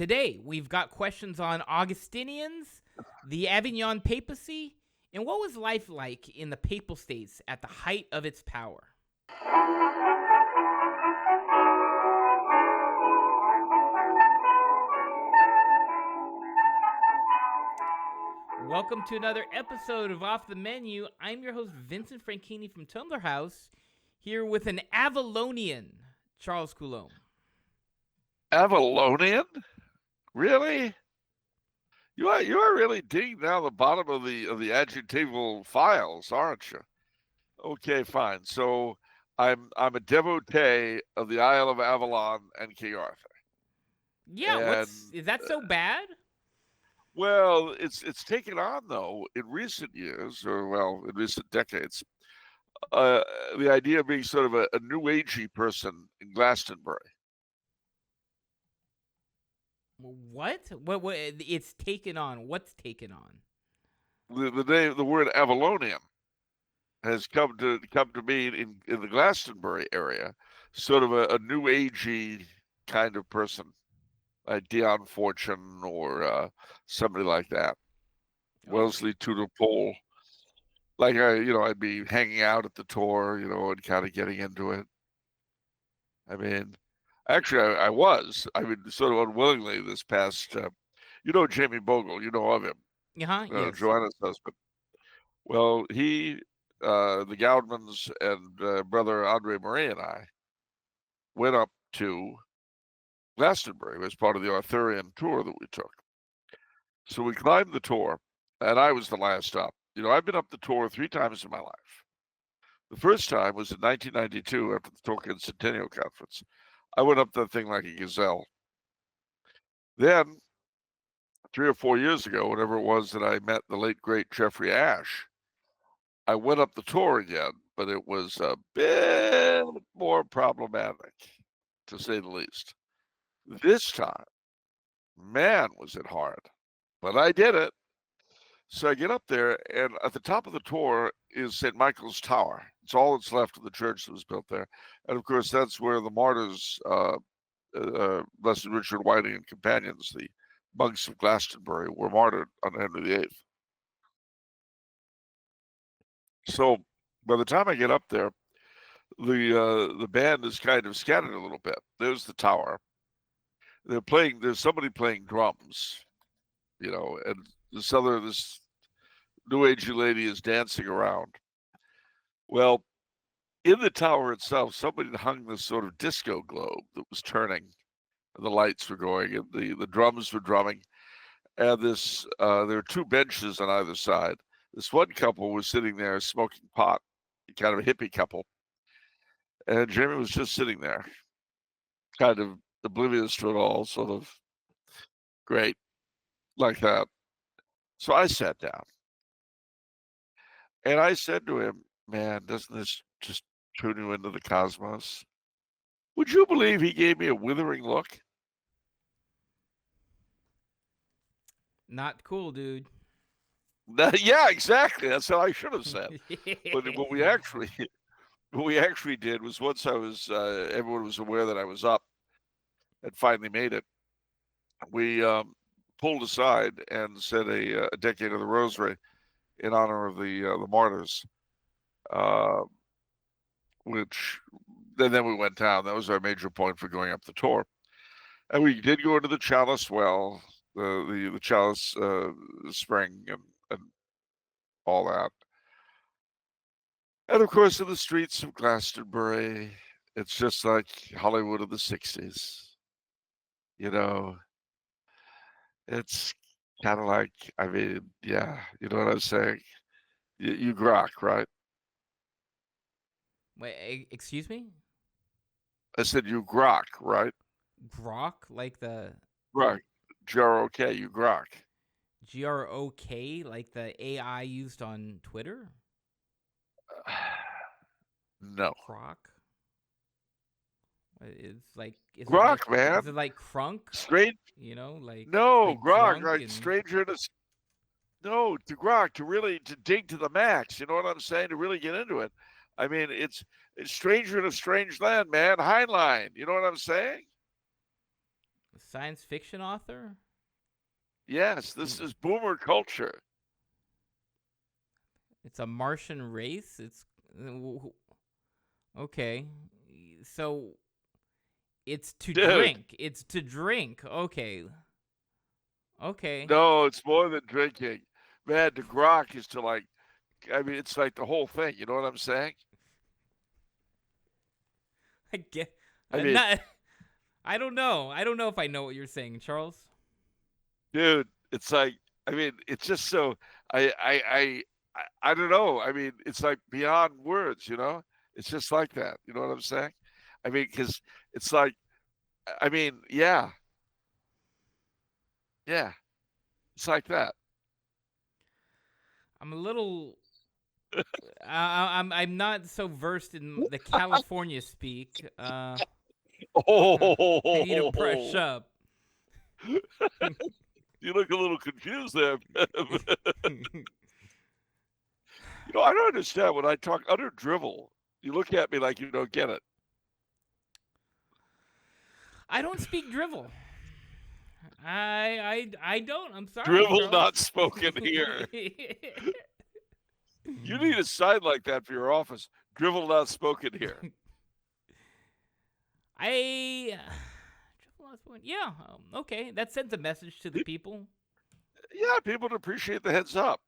Today, we've got questions on Augustinians, the Avignon papacy, and what was life like in the Papal States at the height of its power. Welcome to another episode of Off the Menu. I'm your host, Vincent Franchini from Tumblr House, here with an Avalonian, Charles Coulombe. Avalonian? Really? You are really digging down the bottom of the adjectival files, aren't you? Okay, fine. So I'm a devotee of the Isle of Avalon and King Arthur. Yeah, is that so bad? Well, it's taken on though in recent years, or in recent decades, the idea of being sort of a new agey person in Glastonbury. What? What? It's taken on. What's taken on? The word Avalonian has come to mean in the Glastonbury area, sort of a new agey kind of person, like Dion Fortune or somebody like that. Oh. Wellesley Tudor Pole. Like I'd be hanging out at the tour, and kind of getting into it. I mean, actually, I was. I mean, sort of unwillingly this past. Jamie Bogle. You know of him. Yes. Joanna's husband. Well, he, the Gowdmans, and brother Andre Marie and I went up to Glastonbury as part of the Arthurian tour that we took. So we climbed the tour, and I was the last up. I've been up the tour 3 times in my life. The first time was in 1992 after the Tolkien Centennial Conference. I went up that thing like a gazelle. Then, 3 or 4 years ago, whenever it was that I met the late, great Jeffrey Ash, I went up the tour again, but it was a bit more problematic, to say the least. This time, man, was it hard. But I did it. So I get up there, and at the top of the tour is St. Michael's Tower. It's all that's left of the church that was built there. And, of course, that's where the martyrs, Blessed Richard Whiting and companions, the monks of Glastonbury, were martyred on Henry VIII. So by the time I get up there, the band is kind of scattered a little bit. There's the tower. There's somebody playing drums, and this new agey lady is dancing around. Well, in the tower itself, somebody hung this sort of disco globe that was turning, and the lights were going, and the drums were drumming. And there were 2 benches on either side. This one couple was sitting there smoking pot, kind of a hippie couple. And Jamie was just sitting there, kind of oblivious to it all, sort of great, like that. So I sat down. And I said to him, man, doesn't this just turn you into the cosmos? Would you believe he gave me a withering look? Not cool, dude. Yeah, exactly. That's how I should have said. But what we actually did was, once I was, everyone was aware that I was up and finally made it, we pulled aside and said a decade of the Rosary in honor of the martyrs, which then we went down. That was our major point for going up the tour. And we did go into the Chalice Well, the Chalice Spring, and all that. And of course, in the streets of Glastonbury, it's just like Hollywood of the 60s. It's kind of like, I mean, yeah, you know what I'm saying? You grok, right? Wait, excuse me? I said you grok, right? Grok? Like the... Grok. G-R-O-K, you grok. G-R-O-K? Like the AI used on Twitter? No. Grok? It's like... Grok, man. Is it like crunk? Strange. Like... No, like grok, like and... stranger to... No, to grok, to dig to the max. You know what I'm saying? To really get into it. I mean, it's stranger in a strange land, man. Heinlein. You know what I'm saying? Science fiction author? Yes, this is boomer culture. It's a Martian race? It's okay. So it's to Dude, drink. It's to drink. Okay. Okay. no, it's more than drinking. Man, the Grok is to like, I mean, it's like the whole thing. You know what I'm saying? I get I mean, not I don't know. I don't know if I know what you're saying, Charles. dude, it's like, I mean, it's just so, I, I, I, I don't know. I mean, it's like beyond words, you know? It's just like that. You know what I'm saying? I mean, because it's like, I mean, yeah, it's like that. I'm a little I'm not so versed in the California speak. I need to brush Oh, up. you look a little confused there. You know, I don't understand when I talk utter drivel. You look at me like you don't get it. I don't speak drivel. I don't. I'm sorry, Drivel Charles. not spoken here. You need a sign like that for your office. Drivel not spoken here. Yeah. Okay. That sends a message to the people. Yeah, people would appreciate the heads up.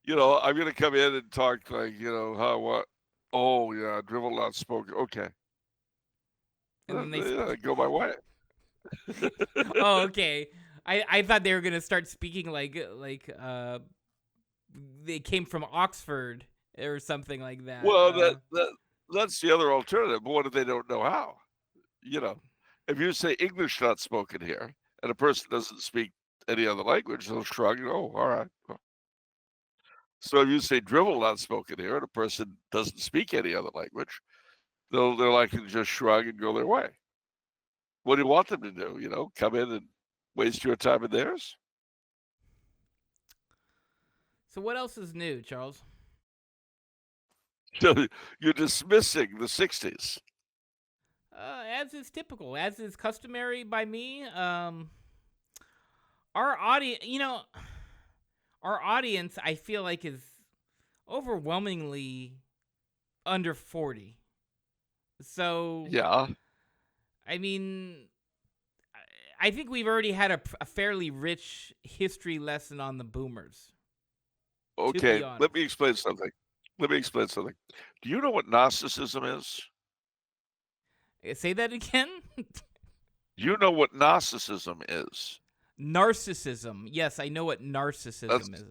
You know, I'm going to come in and talk like, you know, how, what? Oh, yeah, drivel not spoken. Okay. And then they Yeah, go my way. Oh, okay. I thought they were gonna start speaking like they came from Oxford or something like that. Well, that's the other alternative. But what if they don't know how? You know, if you say English not spoken here, and a person doesn't speak any other language, they'll shrug. Oh, all right. So if you say drivel not spoken here, and a person doesn't speak any other language, they're likely to just shrug and go their way. What do you want them to do? You know, come in and waste your time and theirs? So what else is new, Charles? So you're dismissing the '60s. As is typical, as is customary by me. Our audience, our audience, I feel like is overwhelmingly under 40. So Yeah. I mean, I think we've already had a fairly rich history lesson on the boomers. Okay. Let me explain something. Do you know what Gnosticism is? Say that again? Do you know what Gnosticism is? Narcissism. Yes, I know what narcissism is.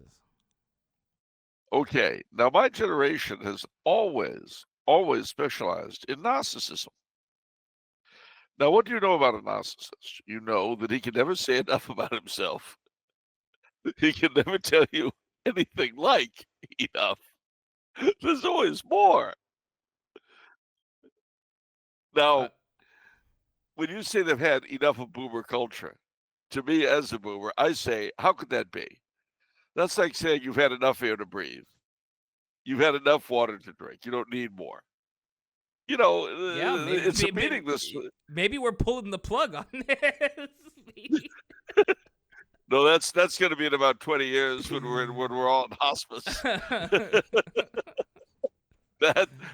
Okay. Now, my generation has always specialized in Gnosticism. Now, what do you know about a narcissist? You know that he can never say enough about himself. He can never tell you anything like enough. There's always more. Now, when you say they've had enough of boomer culture, to me as a boomer, I say, how could that be? That's like saying you've had enough air to breathe. You've had enough water to drink. You don't need more. You know, yeah, maybe, it's a meaningless. Maybe we're pulling the plug on this. No, that's going to be in about 20 years when we're all in hospice.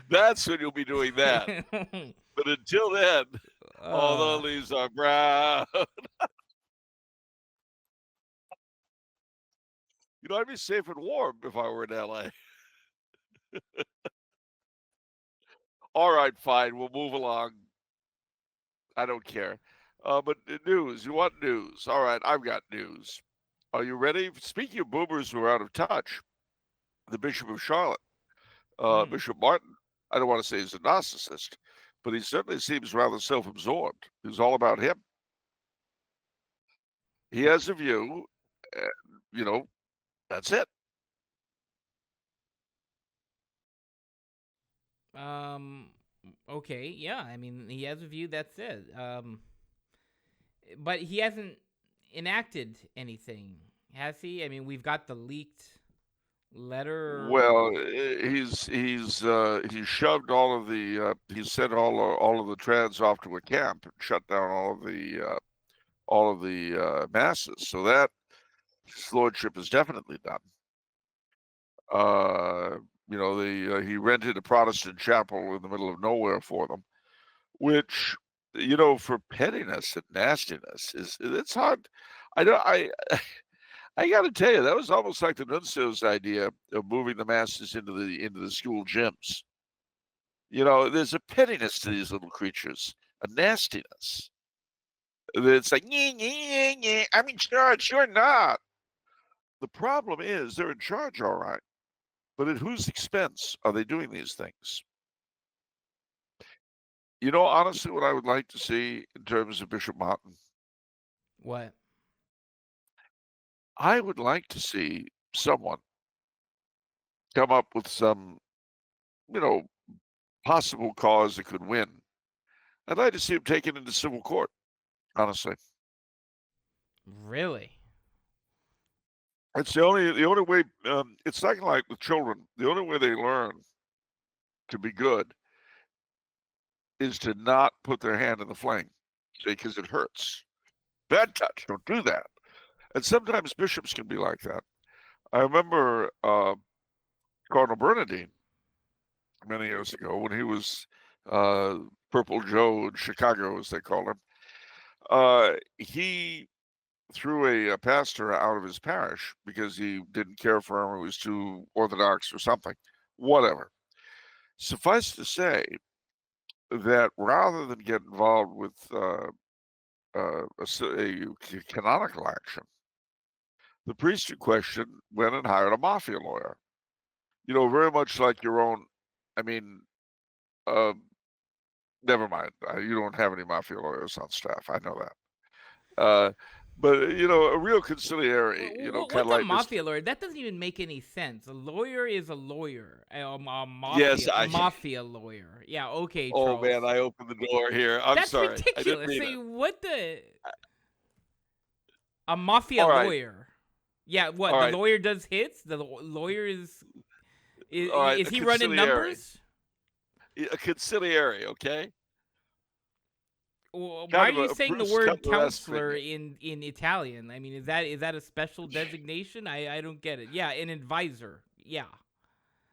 That's when you'll be doing that. But until then, all the leaves are brown. You know, I'd be safe and warm if I were in LA. All right, fine. We'll move along. I don't care. But news. You want news? All right, I've got news. Are you ready? Speaking of boomers who are out of touch, the Bishop of Charlotte, Bishop Martin, I don't want to say he's a narcissist, but he certainly seems rather self-absorbed. It's all about him. He has a view, and, you know, that's it. Okay, yeah. I mean, he has a view. That's it. But he hasn't enacted anything, has he? I mean, we've got the leaked letter. Well, he's shoved all of the he's sent all of the trans off to a camp and shut down all of the all of the masses. So that his lordship is definitely done. He rented a Protestant chapel in the middle of nowhere for them, which, for pettiness and nastiness it's hard. I got to tell you, that was almost like the nuncio's idea of moving the masses into the school gyms. There's a pettiness to these little creatures, a nastiness. It's like, I'm in charge, you're not. The problem is they're in charge, all right. But at whose expense are they doing these things? Honestly, what I would like to see in terms of Bishop Martin, What? I would like to see someone come up with some, possible cause that could win. I'd like to see him taken into civil court, honestly. Really? It's the only way. It's like with children. The only way they learn to be good is to not put their hand in the flame, because it hurts. Bad touch. Don't do that. And sometimes bishops can be like that. I remember Cardinal Bernardine many years ago when he was Purple Joe in Chicago, as they call him. He threw a pastor out of his parish because he didn't care for him, or was too orthodox or something. Whatever. Suffice to say that rather than get involved with a canonical action, the priest in question went and hired a mafia lawyer. Very much like your own. I mean, never mind. You don't have any mafia lawyers on staff. I know that. But a real conciliary. What's kind of a like mafia lawyer? That doesn't even make any sense. A lawyer is a lawyer. A Yes, mafia lawyer. Yeah. Okay, Oh Charles. man, I opened the door here. I'm That's sorry. I didn't ridiculous. mean Say it. what the? A mafia All right. lawyer. Yeah. What? All The right. lawyer does hits. The lawyer is All right, is a he running conciliary. numbers? A conciliary, okay? Why Kind are of you a saying the Bruce word Cutler-esque counselor figure. in Italian? I mean, is that a special designation? I don't get it. Yeah, an advisor. Yeah.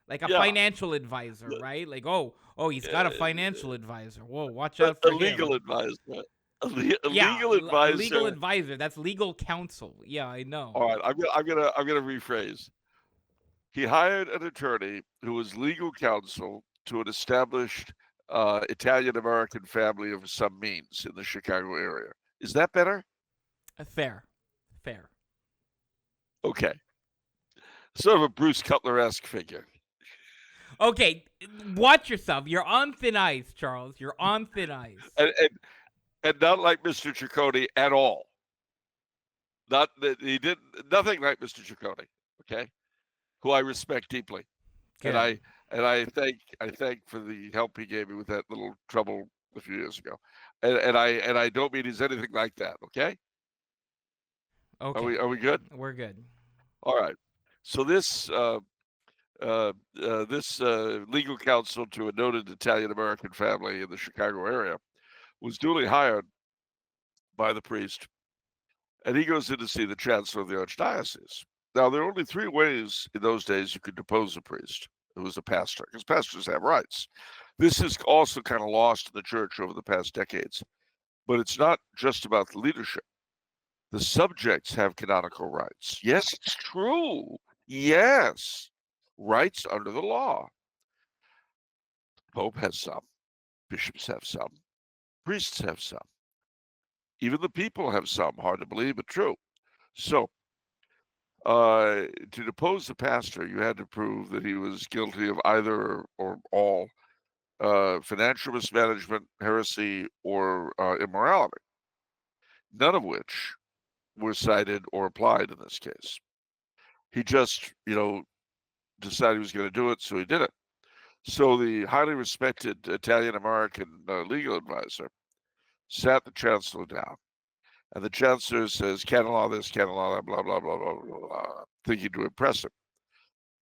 Like a Yeah. financial advisor, right? Like, oh, he's got a financial advisor. Whoa, watch A out for legal him. advisor. A Yeah, legal a advisor. legal advisor. That's legal counsel. Yeah, I know. All right, I'm gonna rephrase. He hired an attorney who was legal counsel to an established Italian American family of some means in the Chicago area. Is that better? Fair. Okay. Sort of a Bruce Cutler-esque figure. Okay, watch yourself. You're on thin ice, Charles. You're on thin ice. And not like Mr. Ciccone at all. Not that he did nothing like Mr. Ciccone, okay, who I respect deeply, Good. and I thank for the help he gave me with that little trouble a few years ago, and I don't mean he's anything like that, okay? Okay. Are we good? We're good. All right. So this legal counsel to a noted Italian American family in the Chicago area was duly hired by the priest, and he goes in to see the chancellor of the archdiocese. Now, there are only three ways in those days you could depose a priest who was a pastor, because pastors have rights. This is also kind of lost in the church over the past decades, but it's not just about the leadership. The subjects have canonical rights. Yes, it's true. Yes, rights under the law. Pope has some, bishops have some, priests have some. Even the people have some, hard to believe, but true. So, to depose the pastor, you had to prove that he was guilty of either or all financial mismanagement, heresy, or immorality, none of which were cited or applied in this case. He just, decided he was going to do it, so he did it. So the highly respected Italian-American legal advisor sat the chancellor down, and the chancellor says, canon law this, canon law that, blah, blah, blah, blah, blah, blah, thinking to impress him.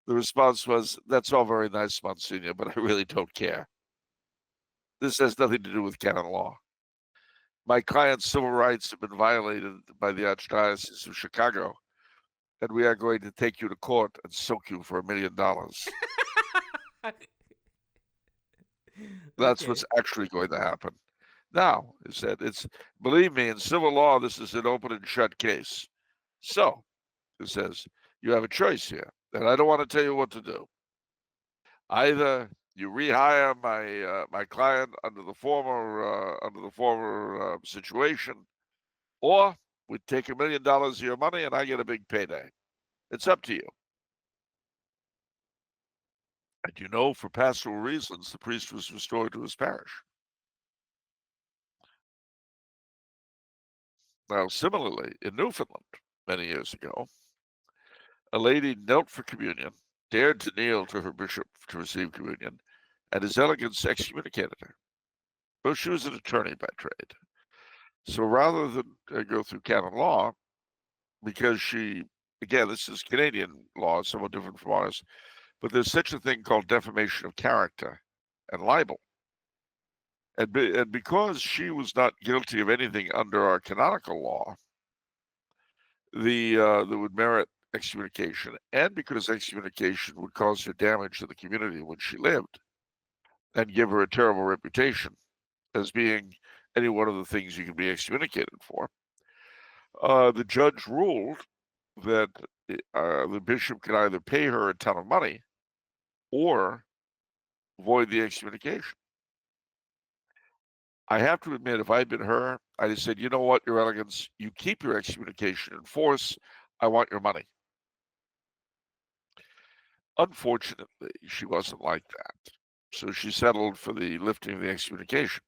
The response was, that's all very nice, Monsignor, but I really don't care. This has nothing to do with canon law. my client's civil rights have been violated by the Archdiocese of Chicago, and we are going to take you to court and soak you for $1 million. That's what's actually going to happen. Now, he said, believe me, in civil law, this is an open and shut case. So, he says, you have a choice here, and I don't want to tell you what to do. Either you rehire my client under the former situation, or we take $1 million of your money and I get a big payday. It's up to you. And you know, for pastoral reasons, the priest was restored to his parish. Now, similarly, in Newfoundland, many years ago, a lady knelt for communion, dared to kneel to her bishop to receive communion, and his elegance excommunicated her. Well, she was an attorney by trade. So rather than go through canon law, because she, again, this is Canadian law, somewhat different from ours, but there's such a thing called defamation of character and libel. And because she was not guilty of anything under our canonical law, that would merit excommunication, and because excommunication would cause her damage to the community when she lived and give her a terrible reputation as being any one of the things you can be excommunicated for, the judge ruled that the bishop could either pay her a ton of money or void the excommunication. I have to admit, if I'd been her, I'd have said, you know what, Your Elegance, you keep your excommunication in force. I want your money. Unfortunately, she wasn't like that. So she settled for the lifting of the excommunication.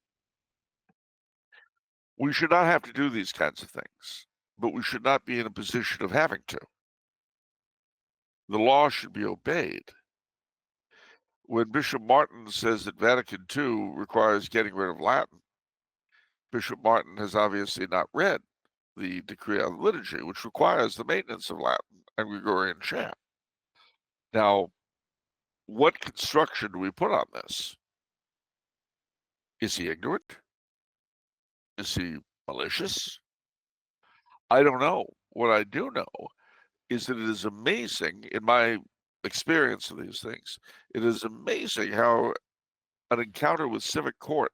We should not have to do these kinds of things, but we should not be in a position of having to. The law should be obeyed. When Bishop Martin says that Vatican II requires getting rid of Latin, Bishop Martin has obviously not read the Decree on Liturgy, which requires the maintenance of Latin and Gregorian chant. Now, what construction do we put on this? Is he ignorant? Is he malicious? I don't know. What I do know is that it is amazing, in my experience of these things, it is amazing how an encounter with civil court,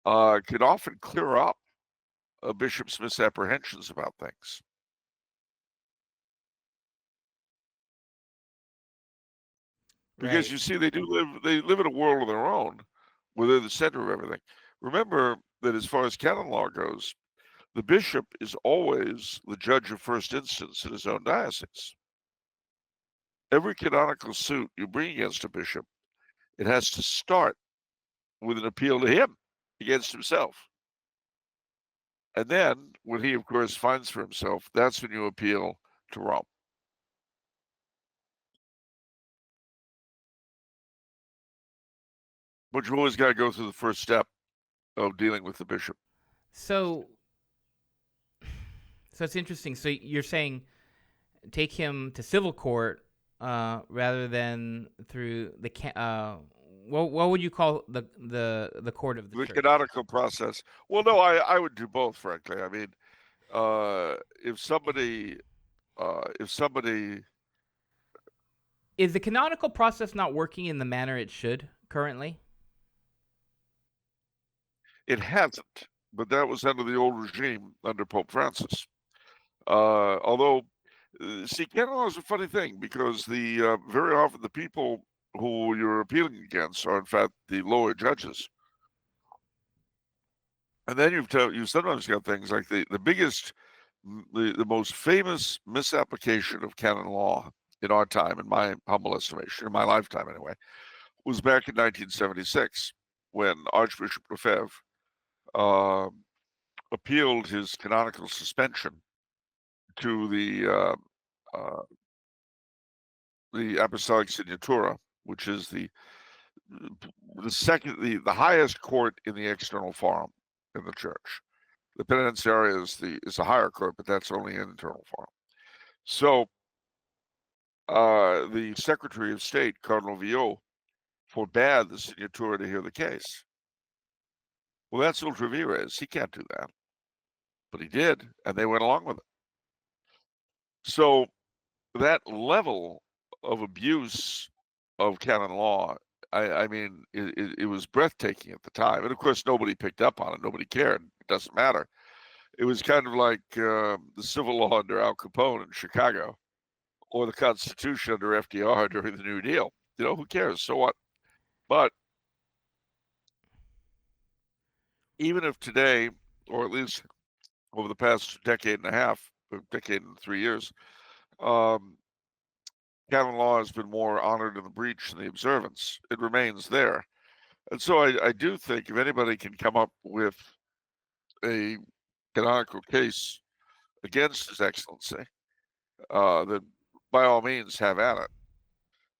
can often clear up a bishop's misapprehensions about things. Because you see, they live in a world of their own, where they're the center of everything. Remember that as far as canon law goes, the bishop is always the judge of first instance in his own diocese. Every canonical suit you bring against a bishop, it has to start with an appeal to him against himself. And then, when he, of course, finds for himself, that's when you appeal to Rome. But you always got to go through the first step of dealing with the bishop. So it's interesting. So you're saying take him to civil court rather than through the what would you call the court of the church? Canonical process. Well, no, I would do both, frankly. I mean, if somebody is the canonical process not working in the manner it should currently? It hasn't, but that was under the old regime under Pope Francis. Although, see, canon law is a funny thing because very often the people who you're appealing against are in fact the lower judges, and then you've sometimes got things like the biggest, the most famous misapplication of canon law in our time, in my humble estimation, in my lifetime anyway, was back in 1976 when Archbishop Lefebvre appealed his canonical suspension to the Apostolic Signatura, which is the highest court in the external forum in the church. The penitentiaria is a higher court, but that's only an internal forum. So the Secretary of State, Cardinal Viot, forbade the Signatura to hear the case. Well, that's ultra vires. He can't do that. But he did, and they went along with it. So that level of abuse of canon law, I mean, it was breathtaking at the time. And of course, nobody picked up on it. Nobody cared. It doesn't matter. It was kind of like the civil law under Al Capone in Chicago, or the Constitution under FDR during the New Deal. You know, who cares? So what? But even if today, or at least over the past decade and a half, or decade and 3 years, canon law has been more honored in the breach than the observance. It remains there. And so I do think if anybody can come up with a canonical case against His Excellency, then by all means have at it.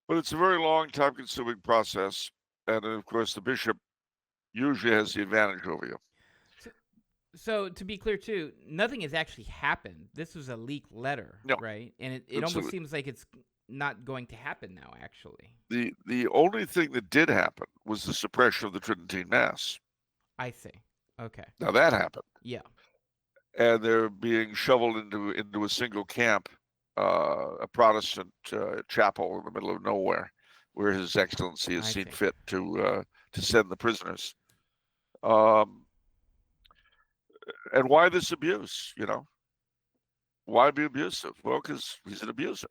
But it's a very long, time-consuming process, and of course the bishop usually has the advantage over you. So to be clear too, nothing has actually happened. This was a leaked letter, No, right? And it almost seems like it's not going to happen now, actually. The only thing that did happen was the suppression of the Tridentine Mass. I see. Okay. Now that happened. Yeah. And they're being shoveled into a single camp, a Protestant chapel in the middle of nowhere, where His Excellency has seen fit to send the prisoners. And why this abuse? You know, why be abusive? Well, because he's an abuser.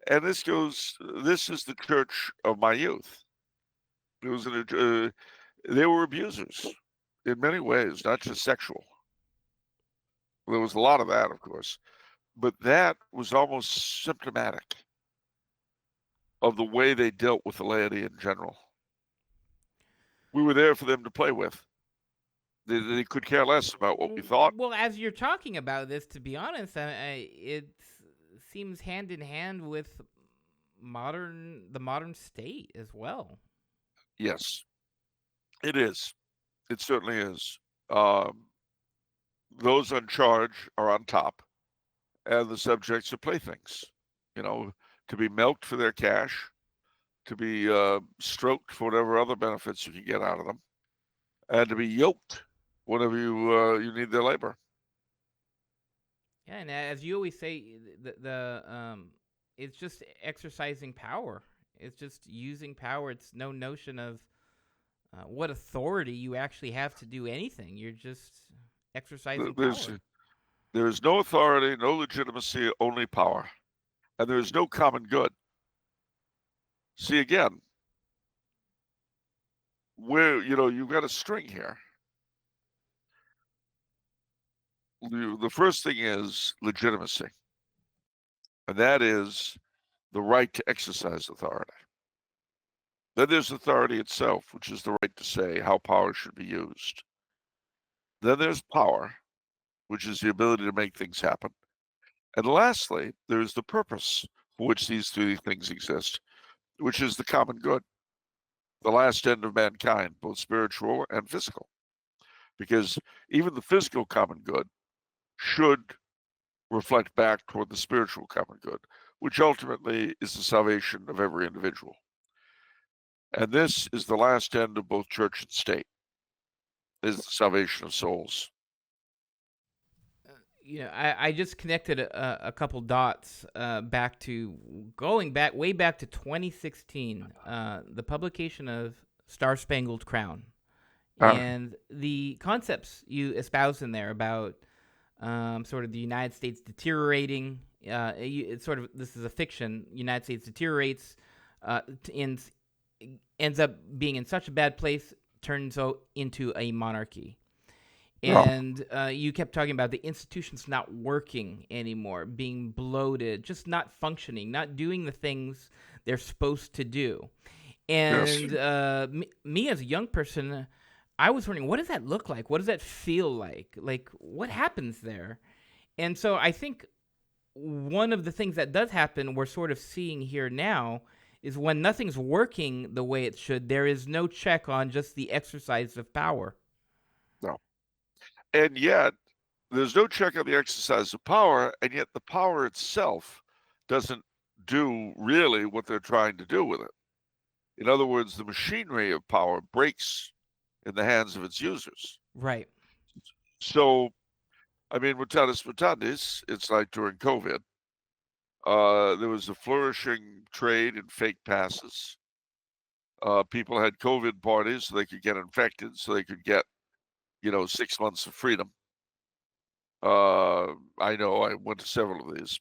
And this is the church of my youth. It was they were abusers in many ways, not just sexual. There was a lot of that, of course, but that was almost symptomatic of the way they dealt with the laity in general. We were there for them to play with. They could care less about what we thought. Well, as you're talking about this, to be honest, it seems hand in hand with the modern state as well. Yes, it is. It certainly is. Those on charge are on top, and the subjects are playthings. You know, to be milked for their cash, to be stroked for whatever other benefits you can get out of them, and to be yoked whenever you need their labor. Yeah, and as you always say, it's just exercising power. It's just using power. It's no notion of what authority you actually have to do anything. You're just exercising power. There is no authority, no legitimacy, only power. And there is no common good. See, again, where, you've got a string here. The first thing is legitimacy. And that is the right to exercise authority. Then there's authority itself, which is the right to say how power should be used. Then there's power, which is the ability to make things happen. And lastly, there's the purpose for which these three things exist, which is the common good, the last end of mankind, both spiritual and physical. Because even the physical common good should reflect back toward the spiritual common good, which ultimately is the salvation of every individual. And this is the last end of both church and state, is the salvation of souls. I just connected a couple dots back to way back to 2016, the publication of Star Spangled Crown, and the concepts you espouse in there about sort of the United States deteriorating. It's sort of, this is a fiction. United States deteriorates, ends up being in such a bad place, turns out into a monarchy. And you kept talking about the institutions not working anymore, being bloated, just not functioning, not doing the things they're supposed to do. And yes. Me as a young person, I was wondering, what does that look like? What does that feel like? Like, what happens there? And so I think one of the things that does happen, we're sort of seeing here now, is when nothing's working the way it should, there is no check on just the exercise of power. No. And yet, there's no check on the exercise of power, and yet the power itself doesn't do really what they're trying to do with it. In other words, the machinery of power breaks in the hands of its users. Right. So, I mean, mutatis mutandis, it's like during COVID, there was a flourishing trade in fake passes. People had COVID parties so they could get infected, so they could get, 6 months of freedom. I know I went to several of these.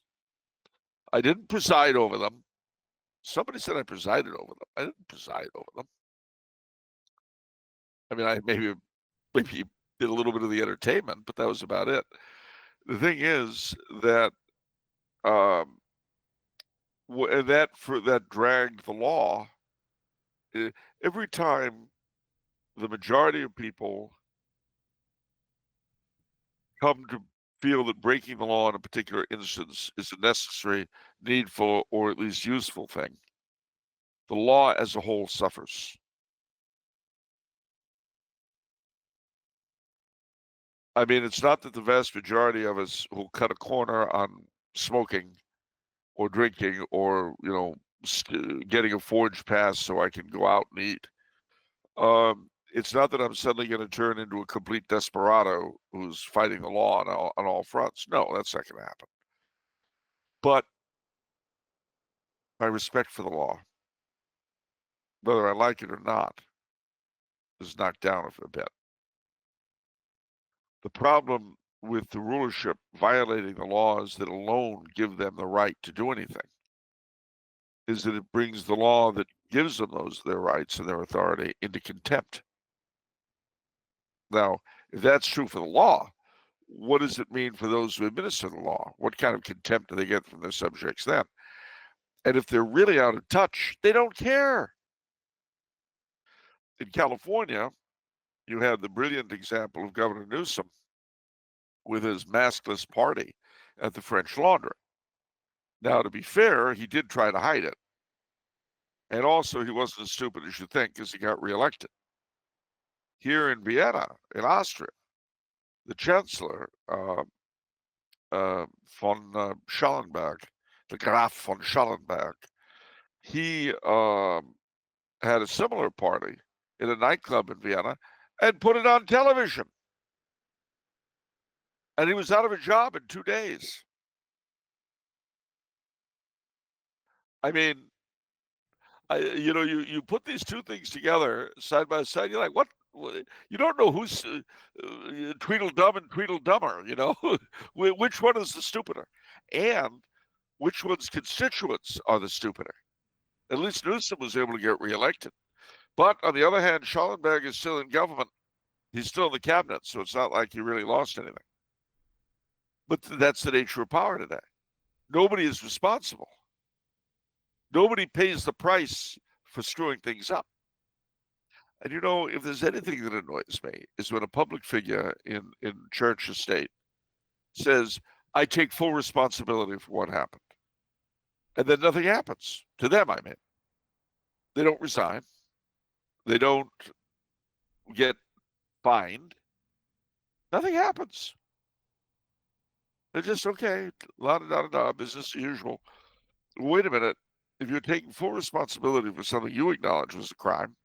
I didn't preside over them. Somebody said I presided over them. I didn't preside over them. I mean, I maybe did a little bit of the entertainment, but that was about it. The thing is that that dragged the law. Every time the majority of people come to feel that breaking the law in a particular instance is a necessary, needful, or at least useful thing, the law as a whole suffers. I mean, it's not that the vast majority of us will cut a corner on smoking or drinking or, getting a forged pass so I can go out and eat. It's not that I'm suddenly going to turn into a complete desperado who's fighting the law on all fronts. No, that's not going to happen. But my respect for the law, whether I like it or not, is knocked down a bit. The problem with the rulership violating the laws that alone give them the right to do anything is that it brings the law that gives them their rights and their authority into contempt. Now, if that's true for the law, what does it mean for those who administer the law? What kind of contempt do they get from their subjects then? And if they're really out of touch, they don't care. In California, you had the brilliant example of Governor Newsom with his maskless party at the French Laundry. Now, to be fair, he did try to hide it. And also, he wasn't as stupid as you think because he got reelected. Here in Vienna, in Austria, the Chancellor, von Schallenberg, the Graf von Schallenberg, he had a similar party in a nightclub in Vienna and put it on television. And he was out of a job in 2 days. I mean, you put these two things together side by side. You're like, what? You don't know who's Tweedledum and Tweedledummer. Which one is the stupider, and which one's constituents are the stupider. At least Newsom was able to get reelected, but on the other hand, Schallenberg is still in government. He's still in the cabinet, so it's not like he really lost anything. But that's the nature of power today. Nobody is responsible. Nobody pays the price for screwing things up. And if there's anything that annoys me is when a public figure in church or state says, I take full responsibility for what happened. And then nothing happens. To them, I mean. They don't resign. They don't get fined. Nothing happens. They're just, okay, la-da-da-da-da, business as usual. Wait a minute. If you're taking full responsibility for something you acknowledge was a crime,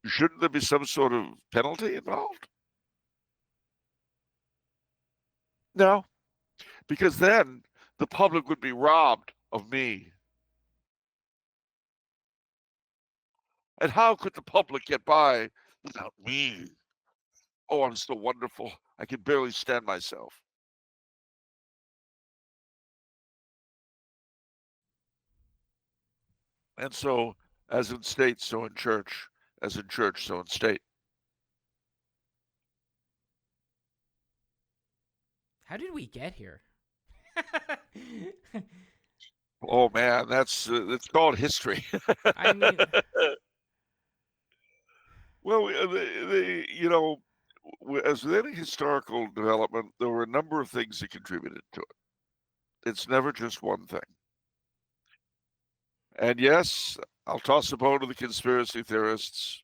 shouldn't there be some sort of penalty involved? No, because then the public would be robbed of me. And how could the public get by without me? Oh, I'm so wonderful. I can barely stand myself. And so, as in state, so in church. As in church, so in state. How did we get here? Oh man, that's called history. I mean, well, as with any historical development, there were a number of things that contributed to it. It's never just one thing. And yes, I'll toss a bone to the conspiracy theorists.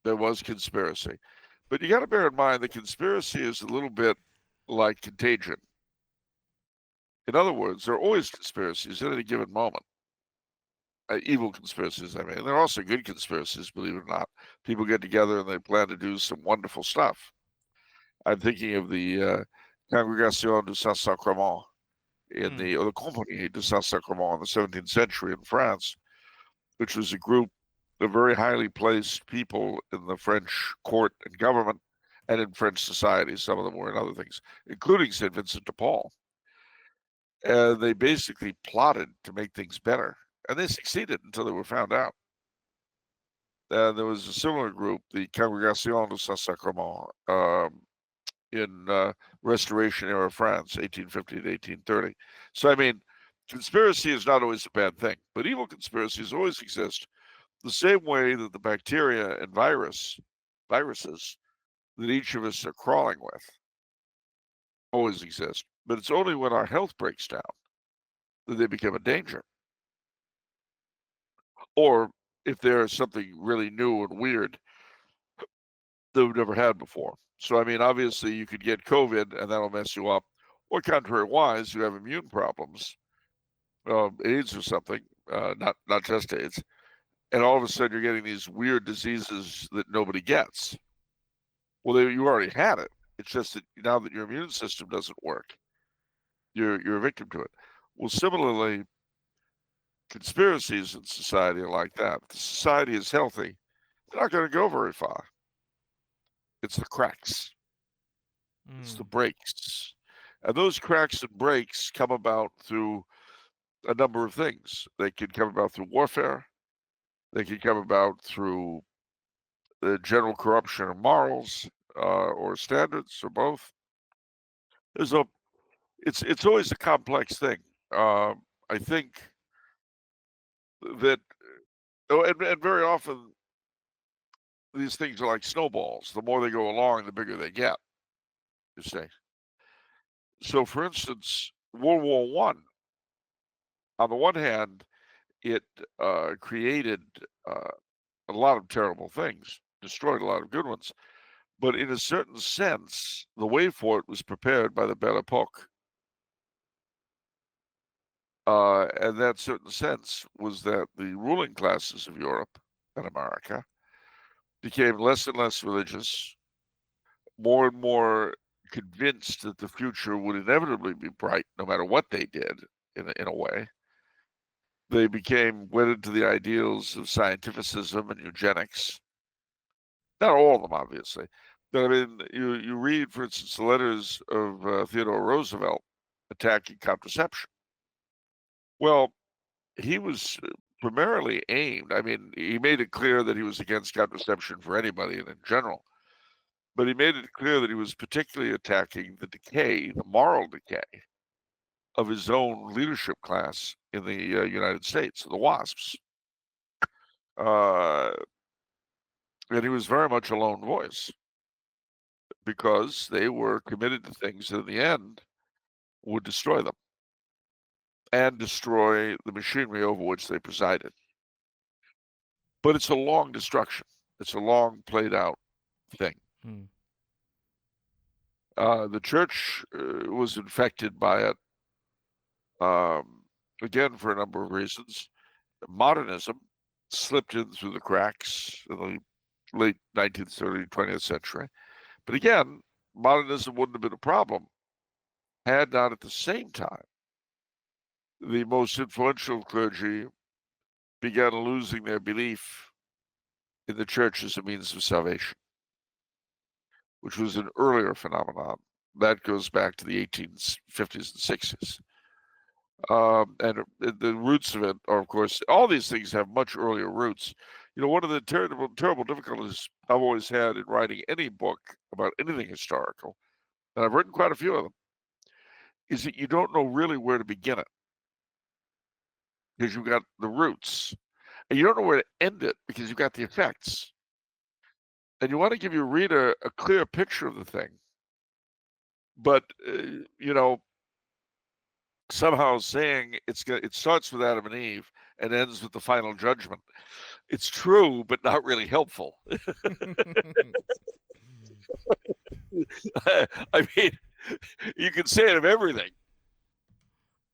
There was conspiracy. But you got to bear in mind the conspiracy is a little bit like contagion. In other words, there are always conspiracies at any given moment. Evil conspiracies, I mean. There are also good conspiracies, believe it or not. People get together and they plan to do some wonderful stuff. I'm thinking of the Congregation du Saint-Sacrement or the Compagnie du Saint-Sacrement in the 17th century in France, which was a group of very highly placed people in the French court and government and in French society. Some of them were in other things, including St. Vincent de Paul. And they basically plotted to make things better. And they succeeded until they were found out. And there was a similar group, the Congregation du Saint-Sacrement, in Restoration era France, 1850 to 1830. So, I mean, conspiracy is not always a bad thing, but evil conspiracies always exist the same way that the bacteria and viruses that each of us are crawling with always exist. But it's only when our health breaks down that they become a danger. Or if there's something really new and weird that we've never had before. So, I mean, obviously you could get COVID and that'll mess you up. Or contrary-wise, you have immune problems, AIDS or something, not just AIDS, and all of a sudden you're getting these weird diseases that nobody gets. Well, you already had it. It's just that now that your immune system doesn't work, you're a victim to it. Well, similarly, conspiracies in society are like that. If the society is healthy, they're not going to go very far. It's the cracks. It's the breaks. And those cracks and breaks come about through a number of things. They can come about through warfare. They can come about through the general corruption of morals or standards or both. It's always a complex thing. I think that, and very often these things are like snowballs. The more they go along, the bigger they get. You see. So, for instance, World War One. On the one hand, it created a lot of terrible things, destroyed a lot of good ones. But in a certain sense, the way for it was prepared by the Belle Epoque. And that certain sense was that the ruling classes of Europe and America became less and less religious, more and more convinced that the future would inevitably be bright no matter what they did, in a way. They became wedded to the ideals of scientificism and eugenics. Not all of them, obviously. But I mean, you read, for instance, the letters of Theodore Roosevelt attacking contraception. Well, he was primarily aimed, I mean, he made it clear that he was against contraception for anybody and in general, but he made it clear that he was particularly attacking the decay, the moral decay of his own leadership class in the United States, the WASPs. And he was very much a lone voice because they were committed to things that in the end would destroy them and destroy the machinery over which they presided. But it's a long destruction. It's a long played out thing. The church was infected by it, again, for a number of reasons. Modernism slipped in through the cracks in the late 19th, early 20th century. But again, modernism wouldn't have been a problem had not at the same time the most influential clergy began losing their belief in the church as a means of salvation, which was an earlier phenomenon. That goes back to the 1850s and 60s. And the roots of it are, of course, all these things have much earlier roots. You know, one of the terrible difficulties I've always had in writing any book about anything historical, and I've written quite a few of them, is that you don't know really where to begin it. Because you've got the roots. And you don't know where to end it because you've got the effects. And you want to give your reader a clear picture of the thing. But, you know, somehow saying it starts with Adam and Eve and ends with the final judgment. It's true, but not really helpful. I mean, you can say it of everything.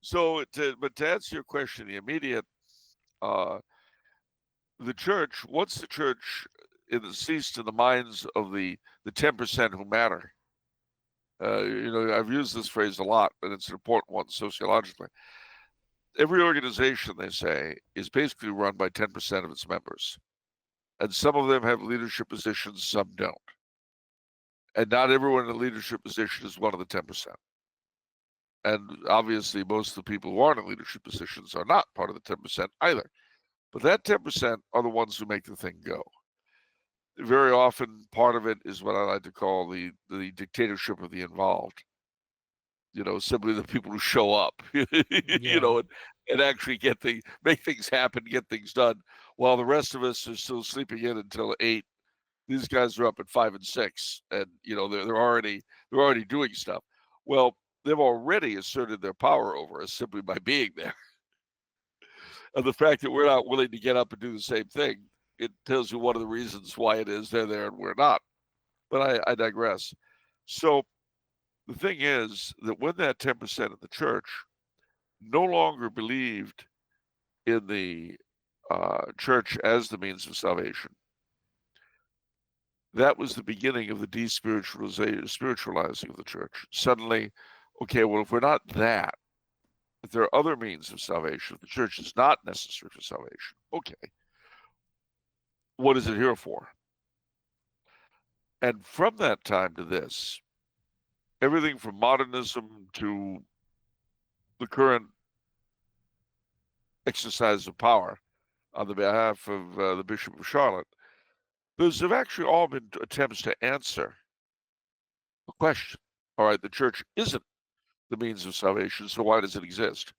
So, but to answer your question, the immediate, the church, once the church ceased in the minds of the 10% who matter, I've used this phrase a lot, and it's an important one sociologically. Every organization, they say, is basically run by 10% of its members. And some of them have leadership positions, some don't. And not everyone in a leadership position is one of the 10%. And obviously, most of the people who aren't in leadership positions are not part of the 10% either. But that 10% are the ones who make the thing go. Very often, part of it is what I like to call the dictatorship of the involved. Simply the people who show up, and actually make things happen, get things done, while the rest of us are still sleeping in until 8. These guys are up at 5 and 6, and they're already doing stuff. Well, they've already asserted their power over us simply by being there. And the fact that we're not willing to get up and do the same thing, it tells you one of the reasons why it is they're there and we're not. But I digress. So the thing is that when that 10% of the church no longer believed in the church as the means of salvation, that was the beginning of the spiritualizing of the church. Suddenly, okay, well, if we're not that, if there are other means of salvation, if the church is not necessary for salvation, okay, what is it here for? And from that time to this, everything from modernism to the current exercise of power on the behalf of the Bishop of Charlotte, those have actually all been attempts to answer the question. All right, the church isn't the means of salvation, so why does it exist?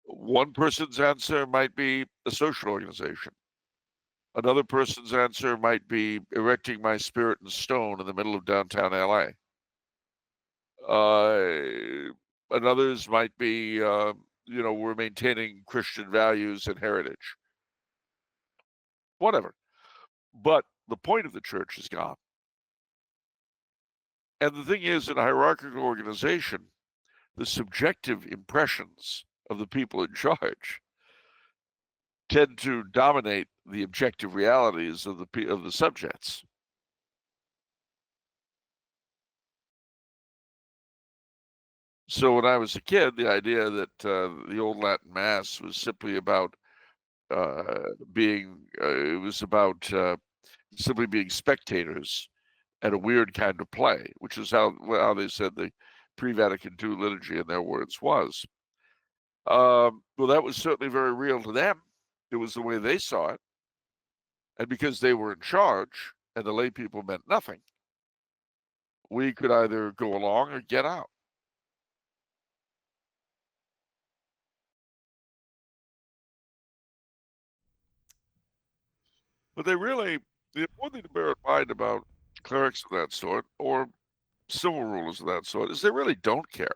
One person's answer might be a social organization. Another person's answer might be erecting my spirit in stone in the middle of downtown LA. Another's might be, we're maintaining Christian values and heritage. Whatever. But the point of the church is gone. And the thing is, in a hierarchical organization, the subjective impressions of the people in charge tend to dominate the objective realities of the subjects. So when I was a kid, the idea that the old Latin Mass was simply about simply being spectators at a weird kind of play, which is how they said the pre-Vatican II liturgy, in their words, was. Well, that was certainly very real to them. It was the way they saw it. And because they were in charge and the lay people meant nothing, we could either go along or get out. But the important thing to bear in mind about clerics of that sort, or civil rulers of that sort, is they really don't care.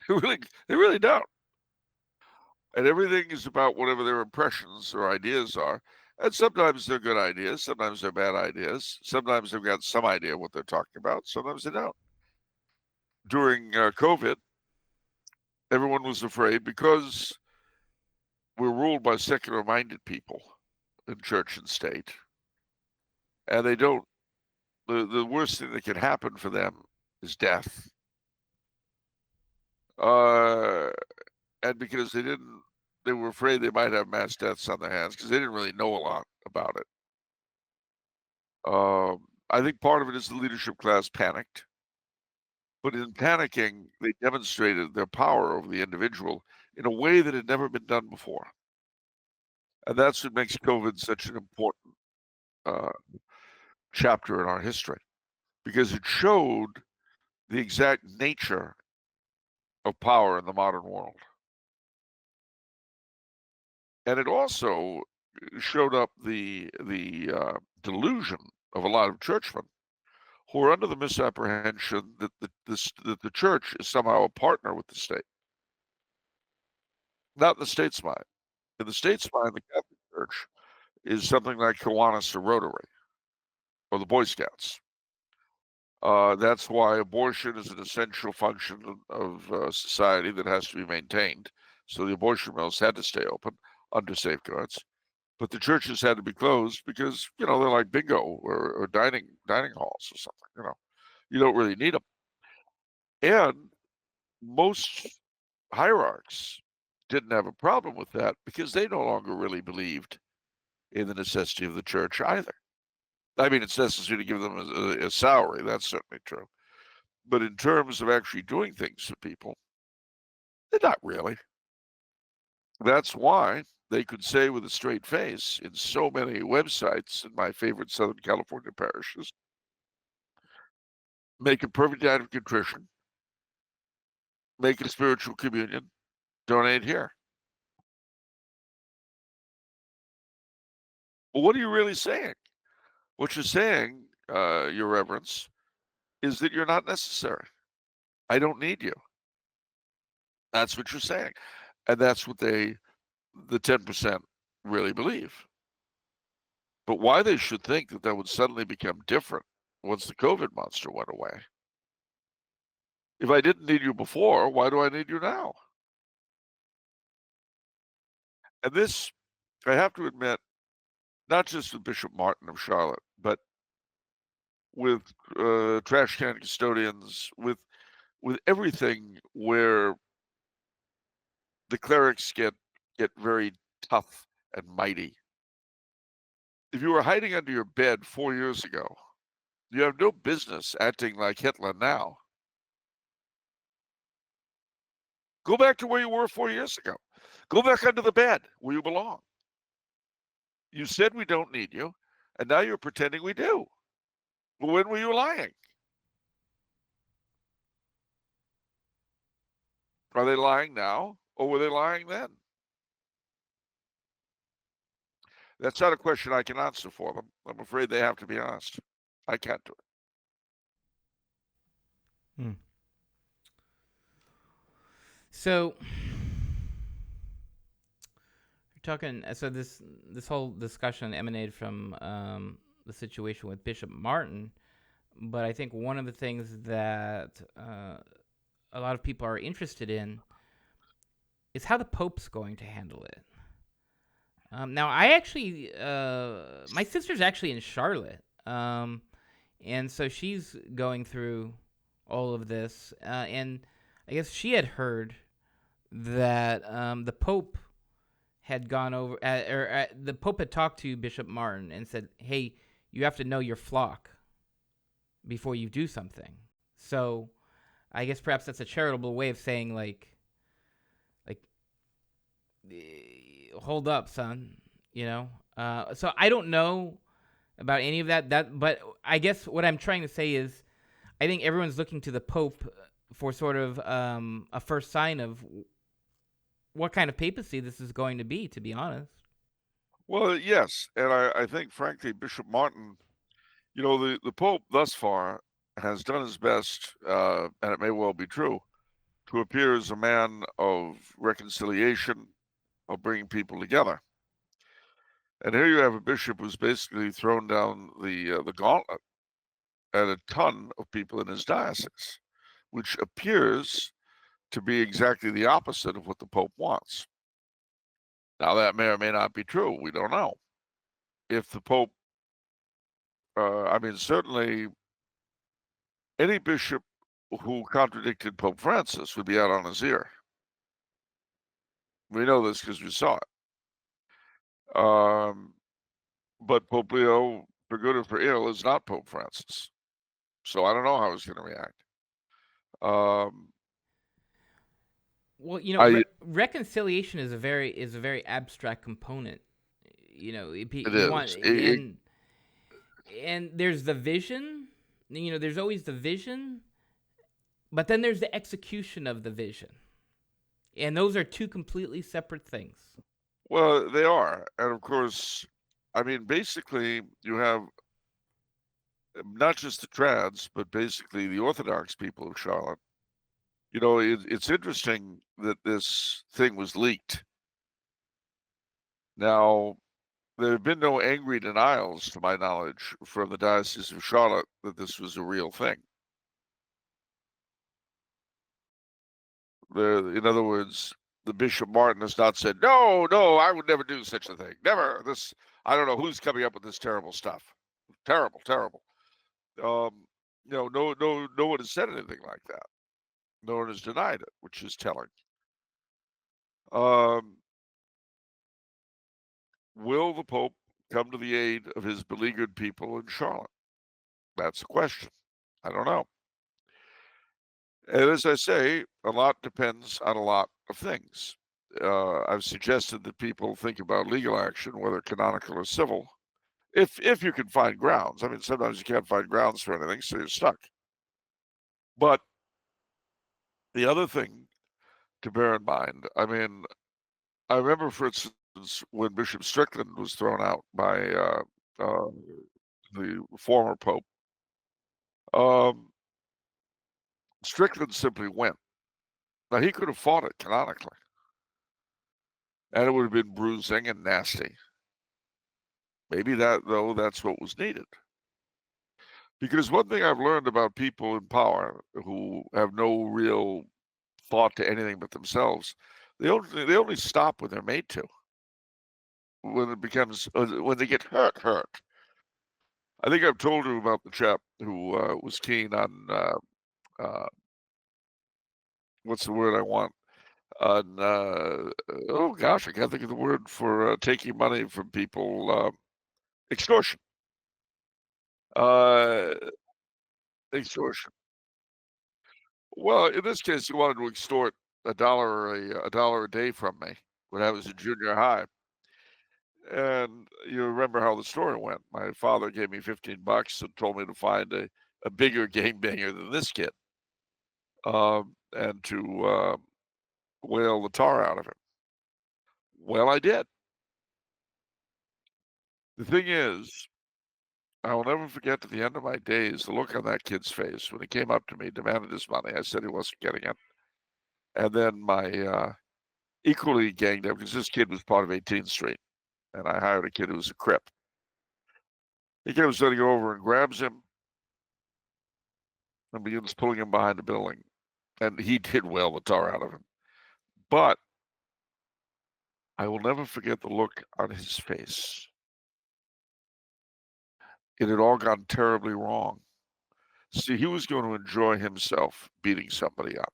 They really don't. And everything is about whatever their impressions or ideas are. And sometimes they're good ideas, sometimes they're bad ideas. Sometimes they've got some idea what they're talking about, sometimes they don't. During COVID, everyone was afraid because we're ruled by secular-minded people in church and state. And they don't, the worst thing that can happen for them is death. And because they were afraid they might have mass deaths on their hands because they didn't really know a lot about it. I think part of it is the leadership class panicked. But in panicking, they demonstrated their power over the individual in a way that had never been done before. And that's what makes COVID such an important chapter in our history, because it showed the exact nature of power in the modern world. And it also showed up the delusion of a lot of churchmen who are under the misapprehension that the church is somehow a partner with the state. Not in the state's mind. In the state's mind, the Catholic Church is something like Kiwanis or Rotary or the Boy Scouts. That's why abortion is an essential function of society that has to be maintained. So the abortion mills had to stay open under safeguards. But the churches had to be closed because, they're like bingo or dining halls or something, You don't really need them. And most hierarchs didn't have a problem with that because they no longer really believed in the necessity of the church either. I mean, it's necessary to give them a salary. That's certainly true. But in terms of actually doing things for people, they're not really. That's why they could say with a straight face in so many websites in my favorite Southern California parishes, make a perfect act of contrition, make a spiritual communion, donate here. Well, what are you really saying? What you're saying, Your Reverence, is that you're not necessary. I don't need you. That's what you're saying. And that's what the 10% really believe. But why they should think that would suddenly become different once the COVID monster went away? If I didn't need you before, why do I need you now? And this, I have to admit, not just with Bishop Martin of Charlotte, but with trash can custodians, with everything where the clerics get very tough and mighty. If you were hiding under your bed 4 years ago, you have no business acting like Hitler now. Go back to where you were 4 years ago. Go back under the bed where you belong. You said we don't need you, and now you're pretending we do. Well, when were you lying? Are they lying now, or were they lying then? That's not a question I can answer for them. I'm afraid they have to be asked. I can't do it. So you're talking. So this whole discussion emanated from the situation with Bishop Martin, but I think one of the things that a lot of people are interested in is how the Pope's going to handle it. Now, I actually, my sister's actually in Charlotte, and so she's going through all of this, and I guess she had heard that the Pope had gone over, or the Pope had talked to Bishop Martin and said, "Hey, you have to know your flock before you do something." So, I guess perhaps that's a charitable way of saying like, hold up, son. So I don't know about any of that. But I guess what I'm trying to say is, I think everyone's looking to the Pope for sort of a first sign of what kind of papacy this is going to be, to be honest. Well, yes, and I think, frankly, Bishop Martin, the Pope thus far has done his best, and it may well be true, to appear as a man of reconciliation, of bringing people together. And here you have a bishop who's basically thrown down the gauntlet at a ton of people in his diocese, which appears to be exactly the opposite of what the Pope wants. Now, that may or may not be true. We don't know. If the Pope, certainly any bishop who contradicted Pope Francis would be out on his ear. We know this because we saw it. But Pope Leo, for good or for ill, is not Pope Francis. So I don't know how he's going to react. Well, reconciliation is a very abstract component. It is. And there's the vision. There's always the vision, but then there's the execution of the vision, and those are two completely separate things. Well, they are, and of course, basically, you have not just the trads, but basically the Orthodox people of Charlotte. It's interesting that this thing was leaked. Now, there have been no angry denials, to my knowledge, from the Diocese of Charlotte that this was a real thing. In other words, the Bishop Martin has not said, no, I would never do such a thing. Never. I don't know who's coming up with this terrible stuff. Terrible. No one has said anything like that. no one has denied it, which is telling. Um, will the Pope come to the aid of his beleaguered people in Charlotte? That's the question. I don't know. And as I say, a lot depends on a lot of things. I've suggested that people think about legal action, whether canonical or civil, if you can find grounds. I mean, sometimes you can't find grounds for anything, so you're stuck. But the other thing to bear in mind, I mean, I remember, for instance, when Bishop Strickland was thrown out by the former Pope. Strickland simply went. Now, he could have fought it canonically, and it would have been bruising and nasty. Maybe that's what was needed. Because one thing I've learned about people in power who have no real thought to anything but themselves, they only stop when they're made to. When it becomes, when they get hurt. I think I've told you about the chap who was keen on, what's the word I want? On, oh gosh, I can't think of the word for taking money from people. Extortion. Extortion. Well, in this case, he wanted to extort a dollar a day from me when I was in junior high. And you remember how the story went. My father gave me $15 and told me to find a bigger gangbanger than this kid, and to whale the tar out of him. Well, I did. The thing is, I will never forget, to the end of my days, the look on that kid's face when he came up to me, demanded his money. I said he wasn't getting it. And then my equally ganged up, because this kid was part of 18th Street, and I hired a kid who was a Crip. He comes running over and grabs him and begins pulling him behind the building. And he did whale the tar out of him. But I will never forget the look on his face. It had all gone terribly wrong. See, he was going to enjoy himself beating somebody up.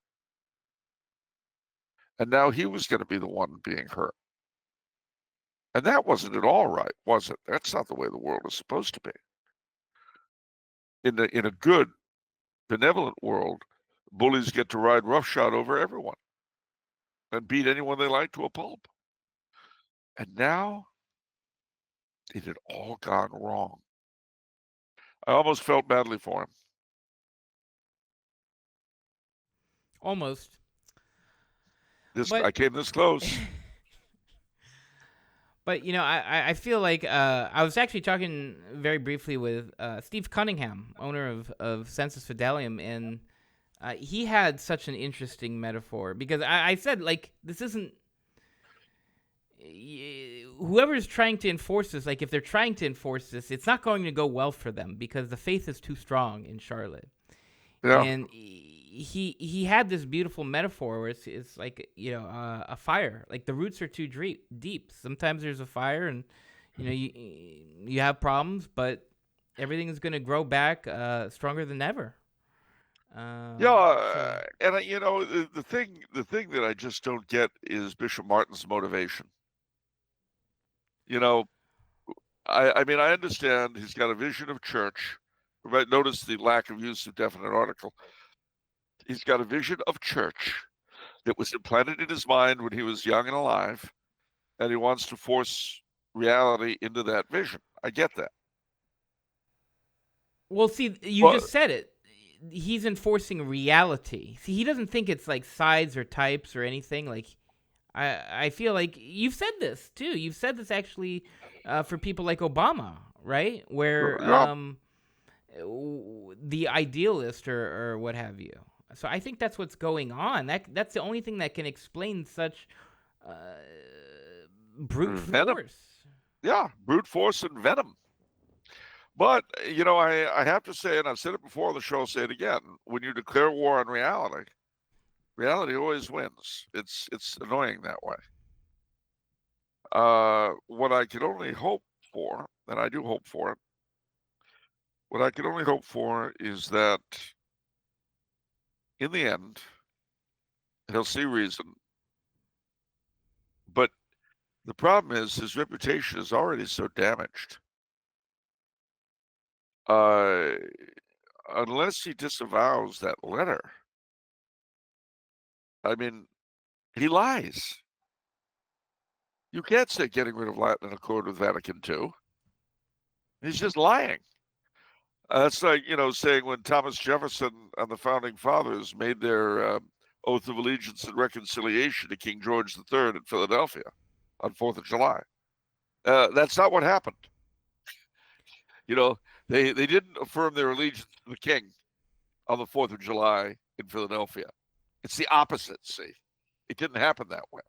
And now he was going to be the one being hurt. And that wasn't at all right, was it? That's not the way the world is supposed to be. In a good, benevolent world, bullies get to ride roughshod over everyone and beat anyone they like to a pulp. And now it had all gone wrong. I almost felt badly for him. Almost. I came this close. But I feel like I was actually talking very briefly with Steve Cunningham, owner of Sensus Fidelium, and he had such an interesting metaphor, because I said, like, this isn't whoever's trying to enforce this. Like, if they're trying to enforce this, it's not going to go well for them, because the faith is too strong in Charlotte. Yeah. And he had this beautiful metaphor where it's like, a fire. Like, the roots are too deep. Sometimes there's a fire, and you have problems, but everything is going to grow back stronger than ever. And the thing that I just don't get is Bishop Martin's motivation. I mean, I understand he's got a vision of church. Right? Notice the lack of use of definite article. He's got a vision of church that was implanted in his mind when he was young and alive, and he wants to force reality into that vision. I get that. Well, see, you just said it. He's enforcing reality. See, he doesn't think it's like sides or types or anything. Like, I feel like you've said this too. You've said this actually for people like Obama, right? Where the idealist or what have you. So I think that's what's going on. That's the only thing that can explain such brute force. Yeah, brute force and venom. But, I have to say, and I've said it before on the show, I'll say it again, when you declare war on reality always wins. It's annoying that way. What I can only hope for, and I do hope for it, what I can only hope for is that in the end, He'll see reason. But the problem is his reputation is already so damaged. Unless he disavows that letter, I mean, he lies. You can't say getting rid of Latin in accord with Vatican II. He's just lying. That's like, saying when Thomas Jefferson and the founding fathers made their oath of allegiance and reconciliation to King George III in Philadelphia on 4th of July. That's not what happened. They didn't affirm their allegiance to the king on the 4th of July in Philadelphia. It's the opposite, see. It didn't happen that way.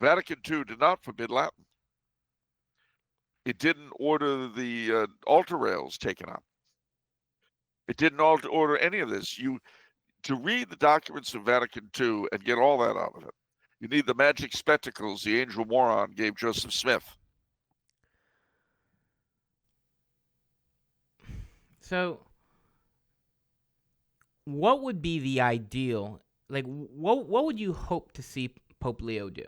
Vatican II did not forbid Latin. It didn't order the altar rails taken up. It didn't order any of this. To read the documents of Vatican II and get all that out of it, you need the magic spectacles the angel moron gave Joseph Smith. So, what would be the ideal? Like, what would you hope to see Pope Leo do?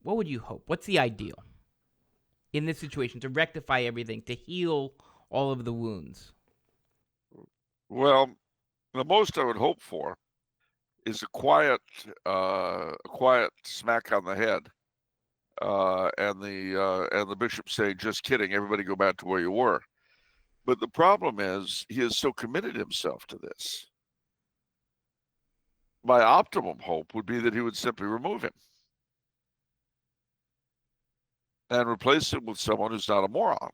What would you hope? What's the ideal in this situation to rectify everything, to heal all of the wounds? Well, the most I would hope for is a quiet smack on the head, and the bishop saying, "Just kidding, everybody go back to where you were." But the problem is he has so committed himself to this. My optimum hope would be that he would simply remove him and replace him with someone who's not a moron.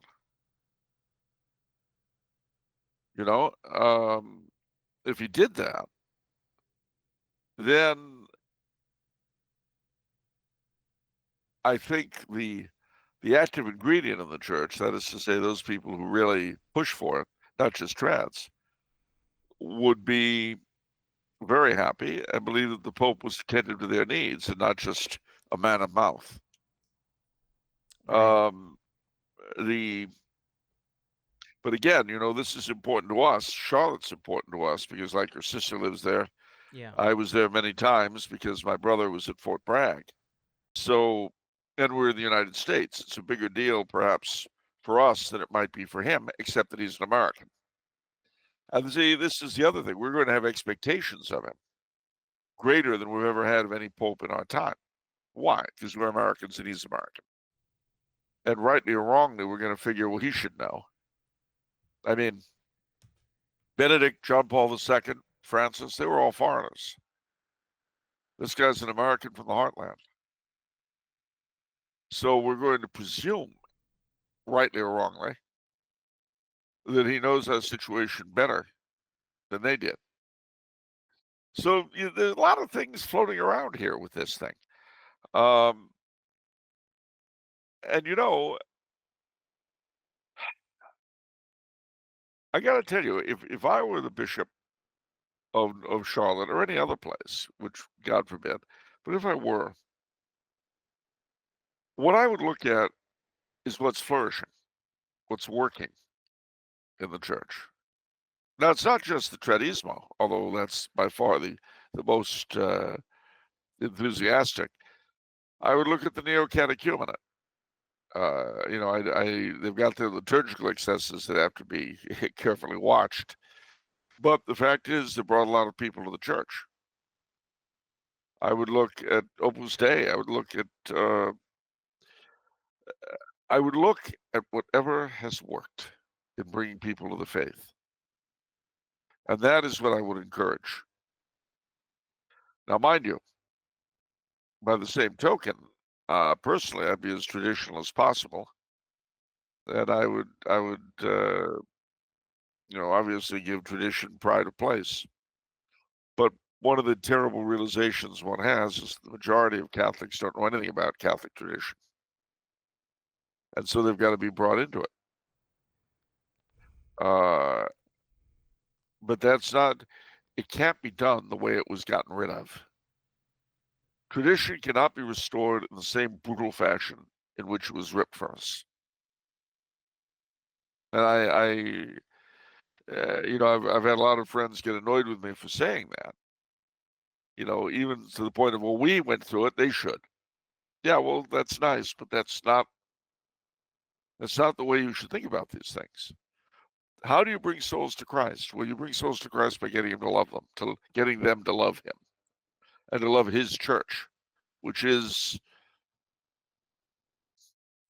If he did that, then I think the active ingredient in the church, that is to say, those people who really push for it, not just trads, would be very happy and believe that the Pope was attentive to their needs and not just a man of mouth. Right. But again, this is important to us. Charlotte's important to us because, like, her sister lives there. Yeah. I was there many times because my brother was at Fort Bragg. So, and we're in the United States. It's a bigger deal, perhaps, for us than it might be for him, except that he's an American. And see, this is the other thing. We're going to have expectations of him greater than we've ever had of any pope in our time. Why? Because we're Americans and he's American. And rightly or wrongly, we're going to figure, well, he should know. I mean, Benedict, John Paul II, Francis, they were all foreigners. This guy's an American from the heartland. So we're going to presume, rightly or wrongly, that he knows our situation better than they did. So there's a lot of things floating around here with this thing. And I got to tell you, if I were the bishop of Charlotte or any other place, which God forbid, but if I were, what I would look at is what's flourishing, what's working in the church. Now, it's not just the Tradismo, although that's by far the most enthusiastic. I would look at the Neo-Catechumenate. They've got their liturgical excesses that have to be carefully watched. But the fact is, they brought a lot of people to the church. I would look at Opus Dei. I would look at whatever has worked in bringing people to the faith. And that is what I would encourage. Now, mind you, by the same token, personally, I'd be as traditional as possible. And I would obviously give tradition pride of place. But one of the terrible realizations one has is the majority of Catholics don't know anything about Catholic tradition. And so they've got to be brought into it. But it can't be done the way it was gotten rid of. Tradition cannot be restored in the same brutal fashion in which it was ripped from us. And I've had a lot of friends get annoyed with me for saying that. even to the point of, well, we went through it, they should. Yeah, well, that's nice, but that's not the way you should think about these things. How do you bring souls to Christ? Well, you bring souls to Christ by getting them to love them, getting them to love him and to love his church, which is,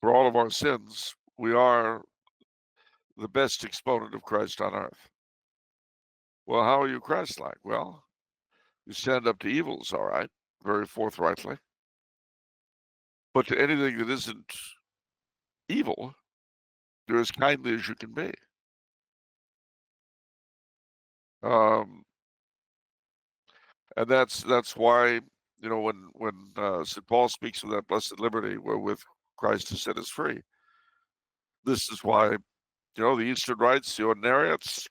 for all of our sins, we are the best exponent of Christ on earth. Well, how are you Christ-like? Well, you stand up to evils, all right, very forthrightly. But to anything that isn't evil, you're as kindly as you can be. And that's why, when St. Paul speaks of that blessed liberty wherewith Christ has set us free, this is why, the Eastern rites, the ordinariates,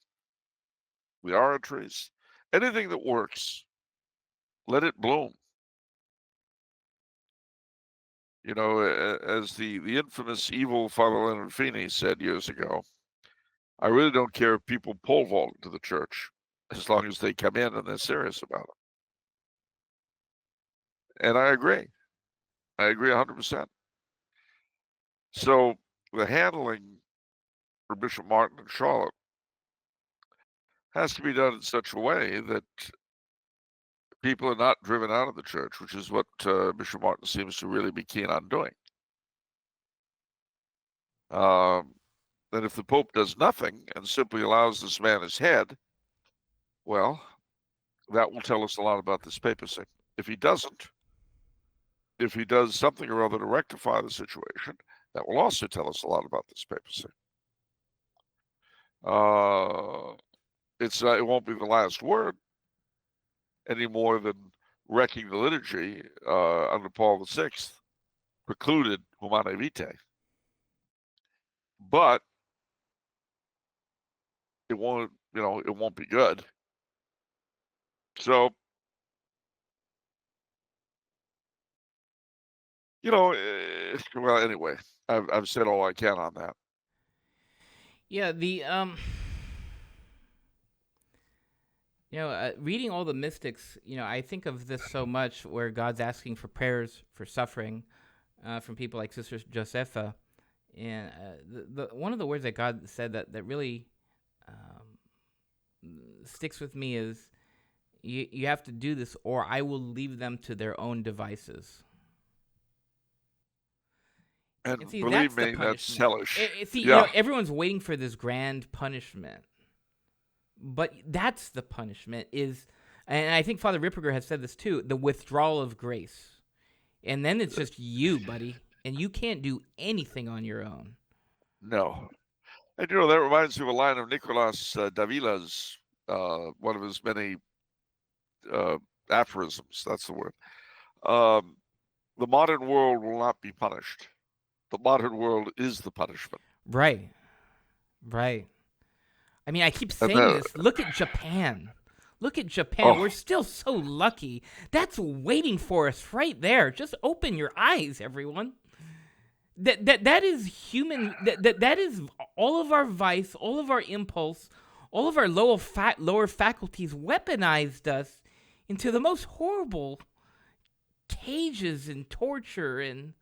the oratories, anything that works, let it bloom. As the infamous evil Father Leonard Feeney said years ago, I really don't care if people pole vault into the church as long as they come in and they're serious about it. And I agree. I agree 100%. So the handling for Bishop Martin and Charlotte has to be done in such a way that people are not driven out of the church, which is what Bishop Martin seems to really be keen on doing. That if the Pope does nothing and simply allows this man his head, well, that will tell us a lot about this papacy. If he doesn't, if he does something or other to rectify the situation, that will also tell us a lot about this papacy. It won't be the last word any more than wrecking the liturgy under Paul VI precluded Humanae Vitae. But it won't be good. So, well, anyway, I've said all I can on that. Yeah, reading all the mystics, I think of this so much where God's asking for prayers for suffering from people like Sister Josepha. And the one of the words that God said that really sticks with me is, you have to do this or I will leave them to their own devices. And see, believe that's me, that's hellish. Everyone's waiting for this grand punishment. But that's the punishment and I think Father Ripperger has said this too, the withdrawal of grace. And then it's just you, buddy. And you can't do anything on your own. No. And, that reminds me of a line of Nicolas Davila's, one of his many aphorisms. That's the word. The modern world will not be punished. The modern world is the punishment. Right. I mean, I keep saying this. Look at Japan. Oh. We're still so lucky. That's waiting for us right there. Just open your eyes, everyone. That is human. That is all of our vice, all of our impulse, all of our lower faculties weaponized us into the most horrible cages and torture, and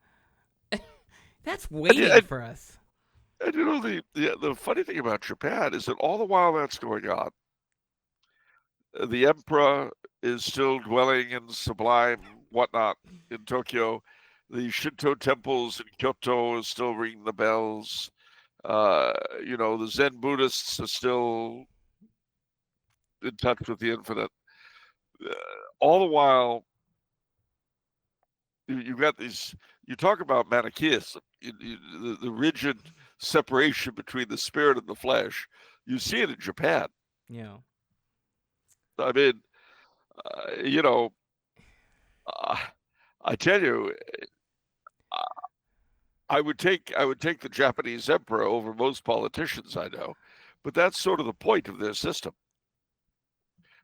that's waiting for us. And the funny thing about Japan is that all the while that's going on, the emperor is still dwelling in sublime whatnot in Tokyo. The Shinto temples in Kyoto are still ringing the bells. The Zen Buddhists are still in touch with the infinite. All the while, you've got these. You talk about Manichaeism, the rigid separation between the spirit and the flesh. You see it in Japan. Yeah. I mean, I tell you, I would take the Japanese emperor over most politicians I know, but that's sort of the point of their system.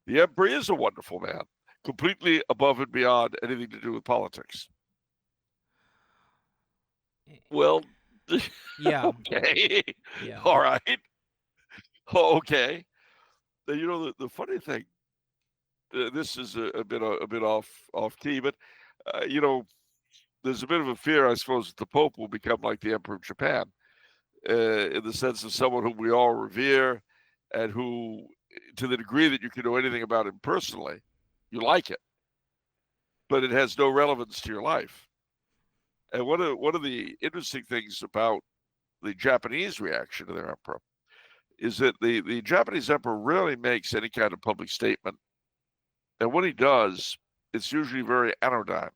The emperor is a wonderful man, completely above and beyond anything to do with politics. Well, yeah. Okay. Yeah. All right. Okay. The funny thing this is a bit off key, but there's a bit of a fear, I suppose, that the Pope will become like the Emperor of Japan, in the sense of someone whom we all revere, and who, to the degree that you can know anything about him personally, you like it, but it has no relevance to your life. And one of the interesting things about the Japanese reaction to their emperor is that the Japanese emperor rarely makes any kind of public statement, and when he does, it's usually very anodyne.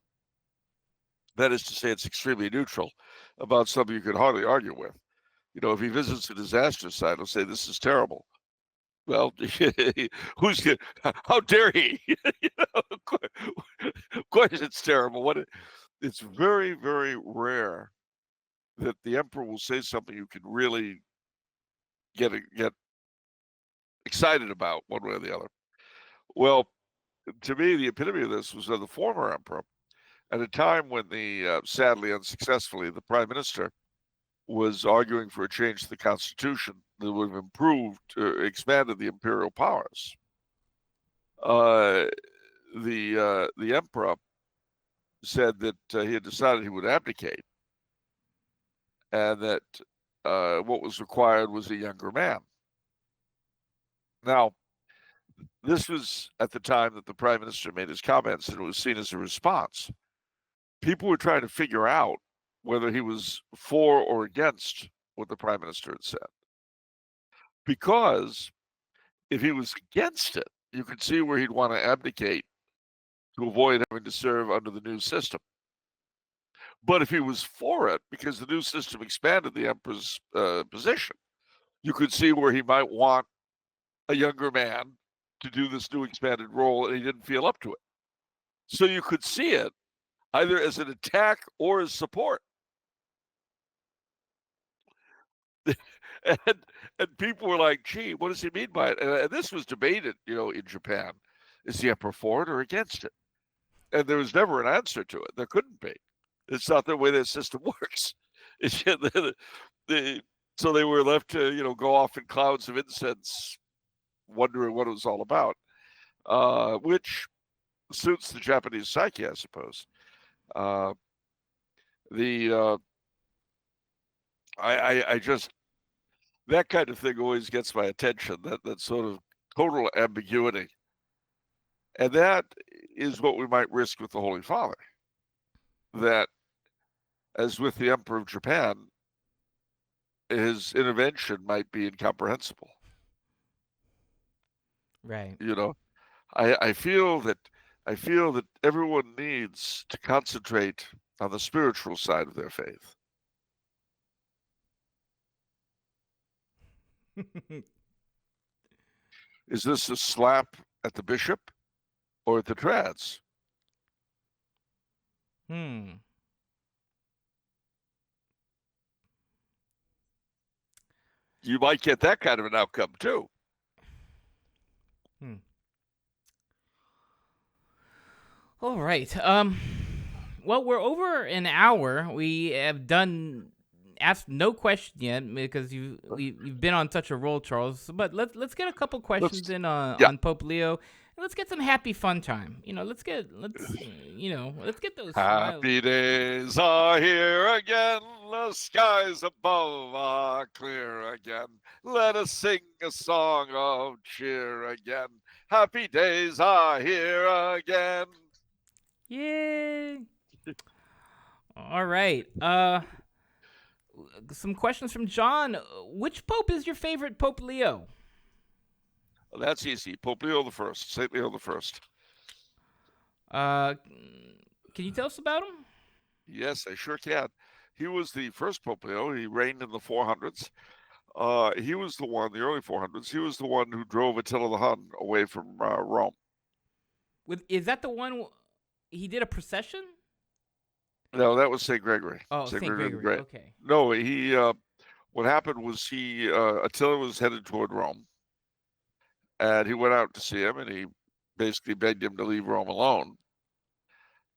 That is to say, it's extremely neutral about something you could hardly argue with. If he visits a disaster site, he'll say, "This is terrible." Well, who's how dare he? Of course, it's terrible. It's very, very rare that the emperor will say something you can really get excited about one way or the other. Well, to me, the epitome of this was the former emperor, at a time when sadly unsuccessfully, the prime minister was arguing for a change to the constitution that would have expanded the imperial powers. The emperor said that he had decided he would abdicate, and that what was required was a younger man. Now, this was at the time that the prime minister made his comments, and it was seen as a response. People were trying to figure out whether he was for or against what the prime minister had said. Because if he was against it, you could see where he'd want to abdicate to avoid having to serve under the new system. But if he was for it, because the new system expanded the emperor's position, you could see where he might want a younger man to do this new expanded role, and he didn't feel up to it. So you could see it either as an attack or as support. and people were like, "Gee, what does he mean by it?" And this was debated, in Japan. Is the emperor for it or against it? And there was never an answer to it. There couldn't be. It's not the way their system works. So they were left to, go off in clouds of incense, wondering what it was all about, which suits the Japanese psyche, I suppose. I just, that kind of thing always gets my attention, that sort of total ambiguity. And that is what we might risk with the Holy Father. That, as with the Emperor of Japan, his intervention might be incomprehensible. Right. I feel that everyone needs to concentrate on the spiritual side of their faith. Is this a slap at the bishop or at the trads? You might get that kind of an outcome too. All right. Well, we're over an hour. We have asked no question yet because you've been on such a roll, Charles. But let's get a couple questions on Pope Leo. And let's get some happy fun time. Let's get those happy days are here again. The skies above are clear again. Let us sing a song of cheer again. Happy days are here again. Yay! All right. Some questions from John. Which pope is your favorite, Pope Leo? Well, that's easy. Pope Leo the First, Saint Leo the First. Can you tell us about him? Yes, I sure can. He was the first Pope Leo. He reigned in the 400s. He was the one, the early 400s. He was the one who drove Attila the Hun away from Rome. Is that the one he did a procession? No, that was St. Gregory. Oh, St. Gregory. Okay. No, he. What happened was Attila was headed toward Rome, and he went out to see him, and he basically begged him to leave Rome alone.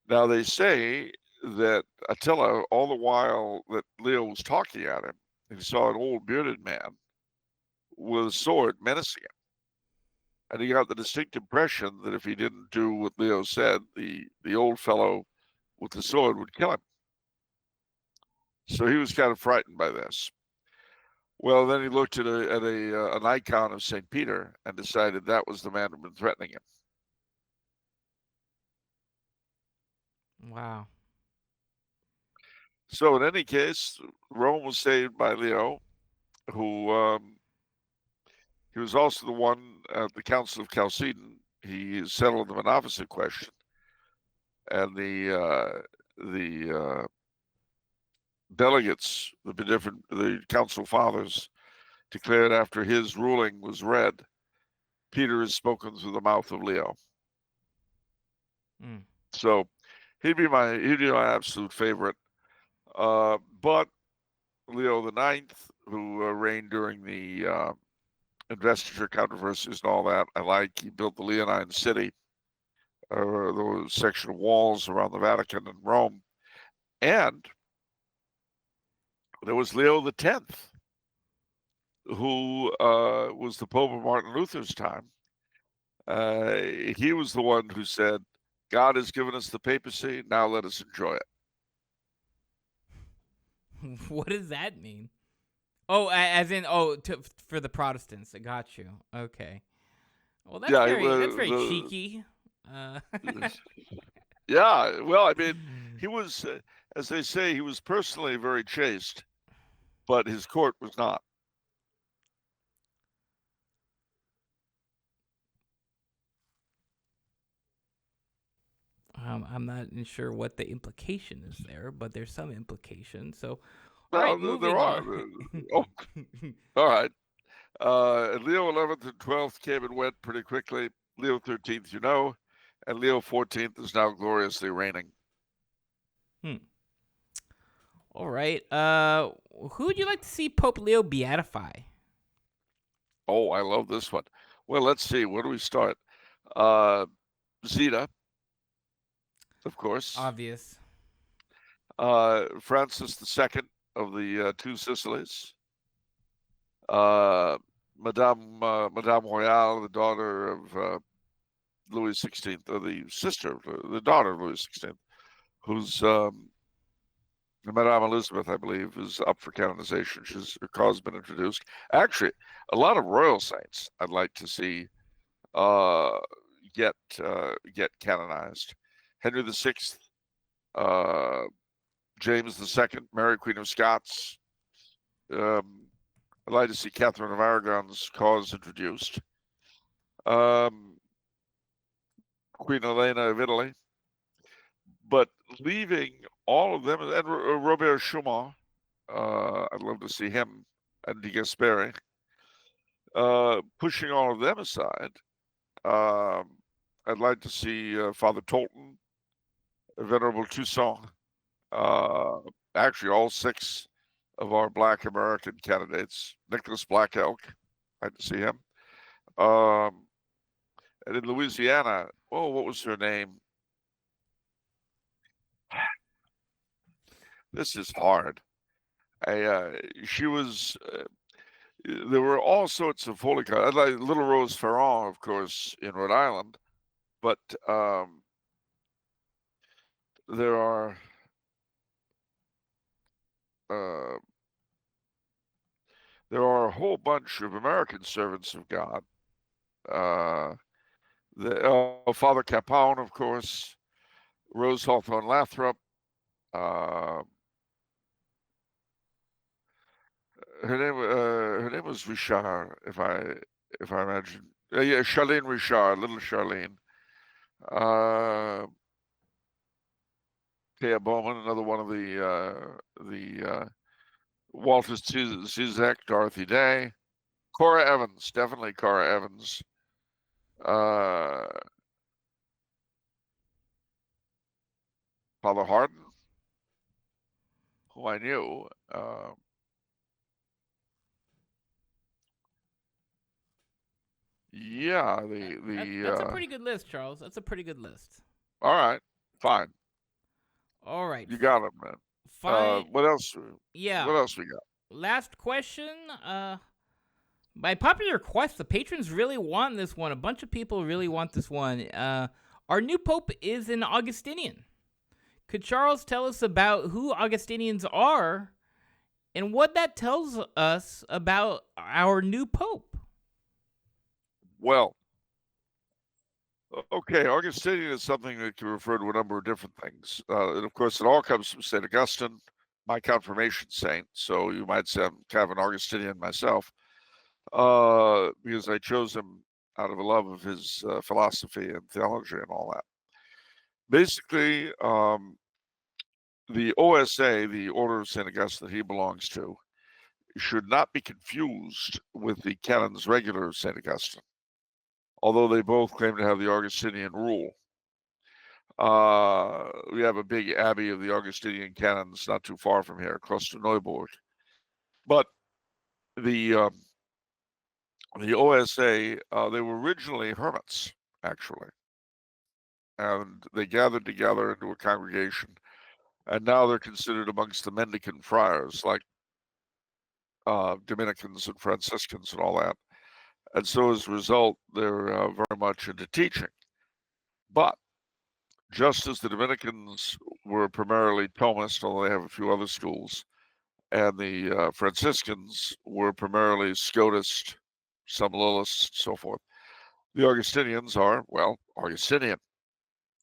Now they say that Attila, all the while that Leo was talking at him, he saw an old bearded man with a sword menacing him. And he got the distinct impression that if he didn't do what Leo said, the old fellow with the sword would kill him. So he was kind of frightened by this. Well, then he looked at an icon of St. Peter and decided that was the man who had been threatening him. Wow. So in any case, Rome was saved by Leo, who he was also the one at the Council of Chalcedon. He settled the Monophysite question, and the delegates, the council fathers, declared after his ruling was read, Peter has spoken through the mouth of Leo. So he'd be my absolute favorite. But Leo the Ninth, who reigned during the investiture controversies and all that, I like. He built the Leonine City, those section of walls around the Vatican and Rome. And there was Leo the 10th, who was the Pope of Martin Luther's time. He was the one who said, God has given us the papacy, now let us enjoy it. What does that mean? Oh, as in, for the Protestants. I got you. Okay. Well, that's very cheeky. Yeah, well, I mean, he was, as they say, he was personally very chaste, but his court was not. I'm not sure what the implication is there, but there's some implication. So, all right, moving on. All right. Leo 11th and 12th came and went pretty quickly. Leo 13th, and Leo 14th is now gloriously reigning. All right. Who would you like to see Pope Leo beatify? Oh, I love this one. Well, let's see. Where do we start? Zeta, of course. Obvious. Francis II of the Two Sicilies. Madame Royale, the daughter of Louis XVI, or the daughter of Louis XVI, who's Madame Elizabeth, I believe, is up for canonization. Her cause has been introduced. Actually, a lot of royal saints I'd like to see get canonized. Henry VI, James II, Mary Queen of Scots. I'd like to see Catherine of Aragon's cause introduced. Queen Elena of Italy. But leaving all of them, and Robert Schumann, I'd love to see him, and De Gasperi. Pushing all of them aside, I'd like to see Father Tolton, Venerable Toussaint, actually all 6 of our Black American candidates. Nicholas Black Elk, I'd like to see him. And in Louisiana, what was her name? This is hard. She was. There were all sorts of holy, like Little Rose Ferrand, of course, in Rhode Island, but there are a whole bunch of American servants of God. Father Capone, of course, Rose Hawthorne Lathrop. Her name was Richard, if I imagine. Yeah, Charlene Richard, little Charlene. Thea Bowman, another one of the Walter Zizek, Dorothy Day, Cora Evans, definitely Cora Evans. Father Hardin, who I knew. Yeah, that's a pretty good list, Charles. That's a pretty good list. All right, fine. All right, you got it, man. Fine. What else? Yeah. What else we got? Last question. By popular request, the patrons really want this one. A bunch of people really want this one. Our new pope is an Augustinian. Could Charles tell us about who Augustinians are and what that tells us about our new pope? Well, okay, Augustinian is something that can refer to a number of different things. And of course, it all comes from St. Augustine, my confirmation saint. So you might say I'm kind of an Augustinian myself, because I chose him out of a love of his philosophy and theology and all that. Basically, the OSA, the Order of St. Augustine that he belongs to, should not be confused with the Canons Regular of St. Augustine, although they both claim to have the Augustinian rule. We have a big abbey of the Augustinian canons not too far from here, close to Neuburg. But the OSA, they were originally hermits, actually. And they gathered together into a congregation. And now they're considered amongst the mendicant friars, like Dominicans and Franciscans and all that. And so as a result, they're very much into teaching. But just as the Dominicans were primarily Thomist, although they have a few other schools, and the Franciscans were primarily Scotist, some Lillists, so forth, the Augustinians are, well, Augustinian.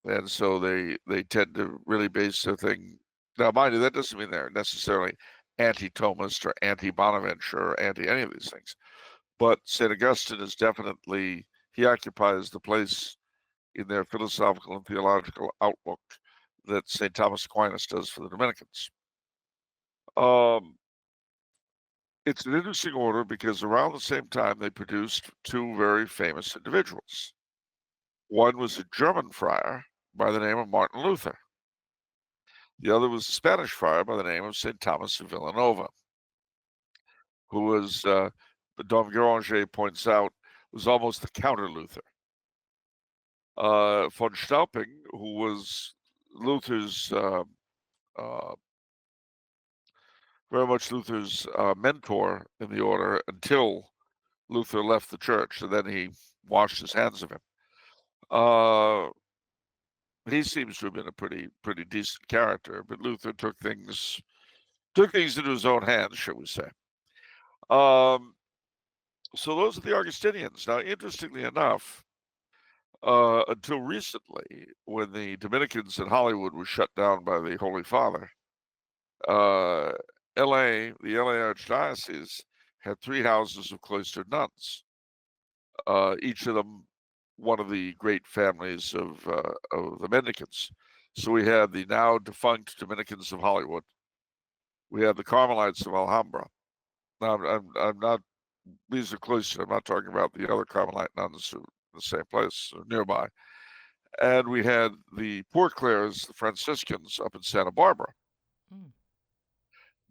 And so they tend to really base their thing. Now, mind you, that doesn't mean they're necessarily anti-Thomist or anti-Bonaventure or anti any of these things. But St. Augustine is definitely, he occupies the place in their philosophical and theological outlook that St. Thomas Aquinas does for the Dominicans. It's an interesting order because around the same time they produced two very famous individuals. One was a German friar by the name of Martin Luther. The other was a Spanish friar by the name of St. Thomas of Villanova, who was, Dom Guéranger points out, was almost the counter Luther. Von Stauping, who was Luther's, very much Luther's mentor in the order until Luther left the church, and then he washed his hands of him. He seems to have been a pretty decent character, but Luther took things into his own hands, shall we say. So those are the Augustinians. Now, interestingly enough, until recently, when the Dominicans in Hollywood was shut down by the Holy Father, the LA Archdiocese had 3 houses of cloistered nuns, each of them one of the great families of the mendicants. So we had the now defunct Dominicans of Hollywood. We had the Carmelites of Alhambra. Now, I'm not, these are cloistered. I'm not talking about the other Carmelite nuns who the same place nearby. And we had the Poor Clares, the Franciscans, up in Santa Barbara.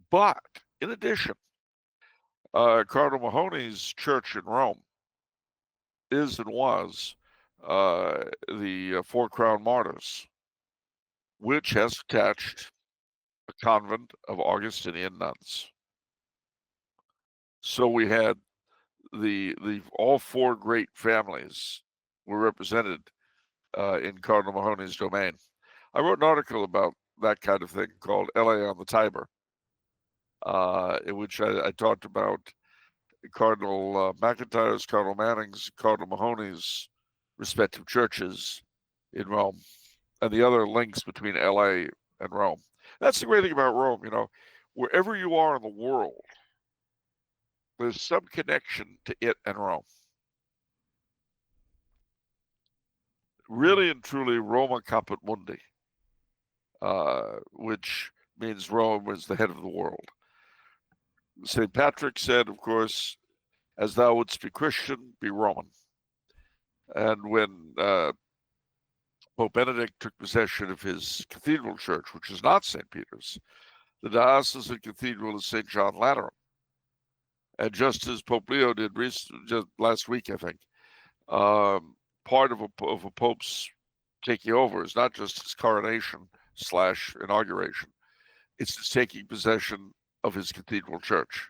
But in addition, Cardinal Mahony's church in Rome is and was the Four Crown Martyrs, which has attached a convent of Augustinian nuns. So we had the all 4 great families were represented in Cardinal Mahony's domain. I wrote an article about that kind of thing called LA on the Tiber, in which I talked about Cardinal McIntyre's, Cardinal Manning's, Cardinal Mahony's respective churches in Rome, and the other links between LA and Rome. That's the great thing about Rome, you know, wherever you are in the world, there's some connection to it and Rome. Really and truly, Roma caput mundi, which means Rome is the head of the world. St. Patrick said, of course, as thou wouldst be Christian, be Roman. And when Pope Benedict took possession of his cathedral church, which is not St. Peter's, the diocesan cathedral is St. John Lateran. And just as Pope Leo did just last week, I think, part of a pope's taking over is not just his coronation / inauguration, it's his taking possession of his cathedral church.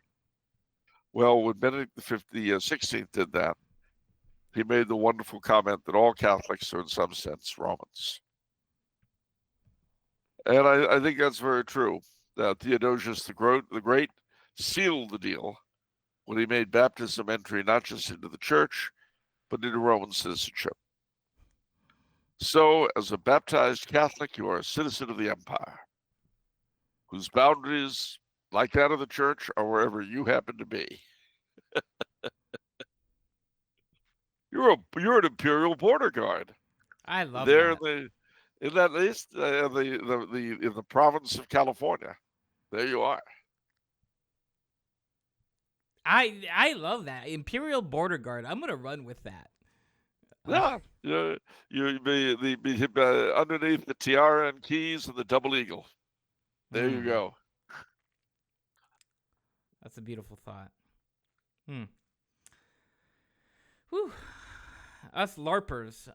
Well, when Benedict the XVI did that, he made the wonderful comment that all Catholics are, in some sense, Romans. And I think that's very true. Theodosius the Great sealed the deal when he made baptism entry not just into the church, but into Roman citizenship. So, as a baptized Catholic, you are a citizen of the empire, whose boundaries, like that of the church, are wherever you happen to be. You're an imperial border guard. I love There that. in that list, in the province of California. There you are. I love that. Imperial Border Guard. I'm gonna run with that. Yeah, you be underneath the tiara and keys and the double eagle. There you go. That's a beautiful thought. Whew. Us LARPers.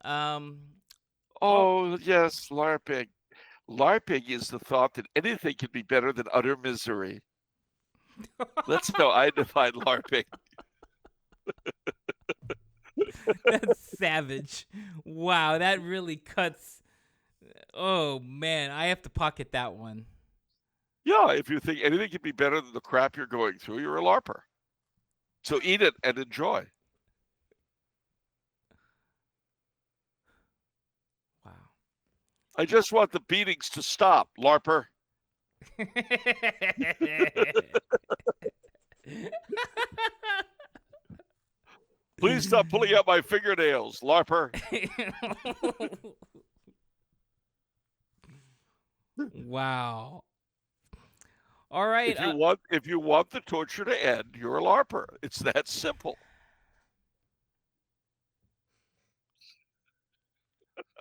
Oh yes, LARPing. LARPing is the thought that anything can be better than utter misery. That's how I define LARPing. That's savage. Wow, that really cuts. Oh man, I have to pocket that one. Yeah, if you think anything can be better than the crap you're going through, you're a LARPer. So eat it and enjoy. Wow. I just want the beatings to stop, LARPer. Please stop pulling out my fingernails, LARPer. Wow. All right. If you want the torture to end, you're a LARPer. It's that simple.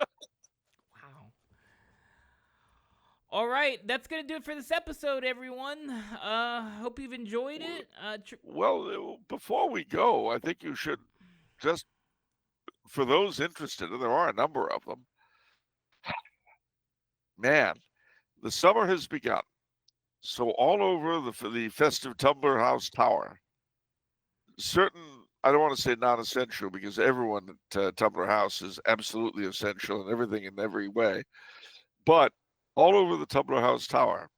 Wow. All right, that's gonna do it for this episode, everyone. Hope you've enjoyed it. Well, before we go, I think you should just, for those interested, and there are a number of them, man, the summer has begun. So all over the festive Tumbler House Tower, certain, I don't want to say non-essential because everyone at Tumbler House is absolutely essential and everything in every way, but all over the Tumbler House Tower,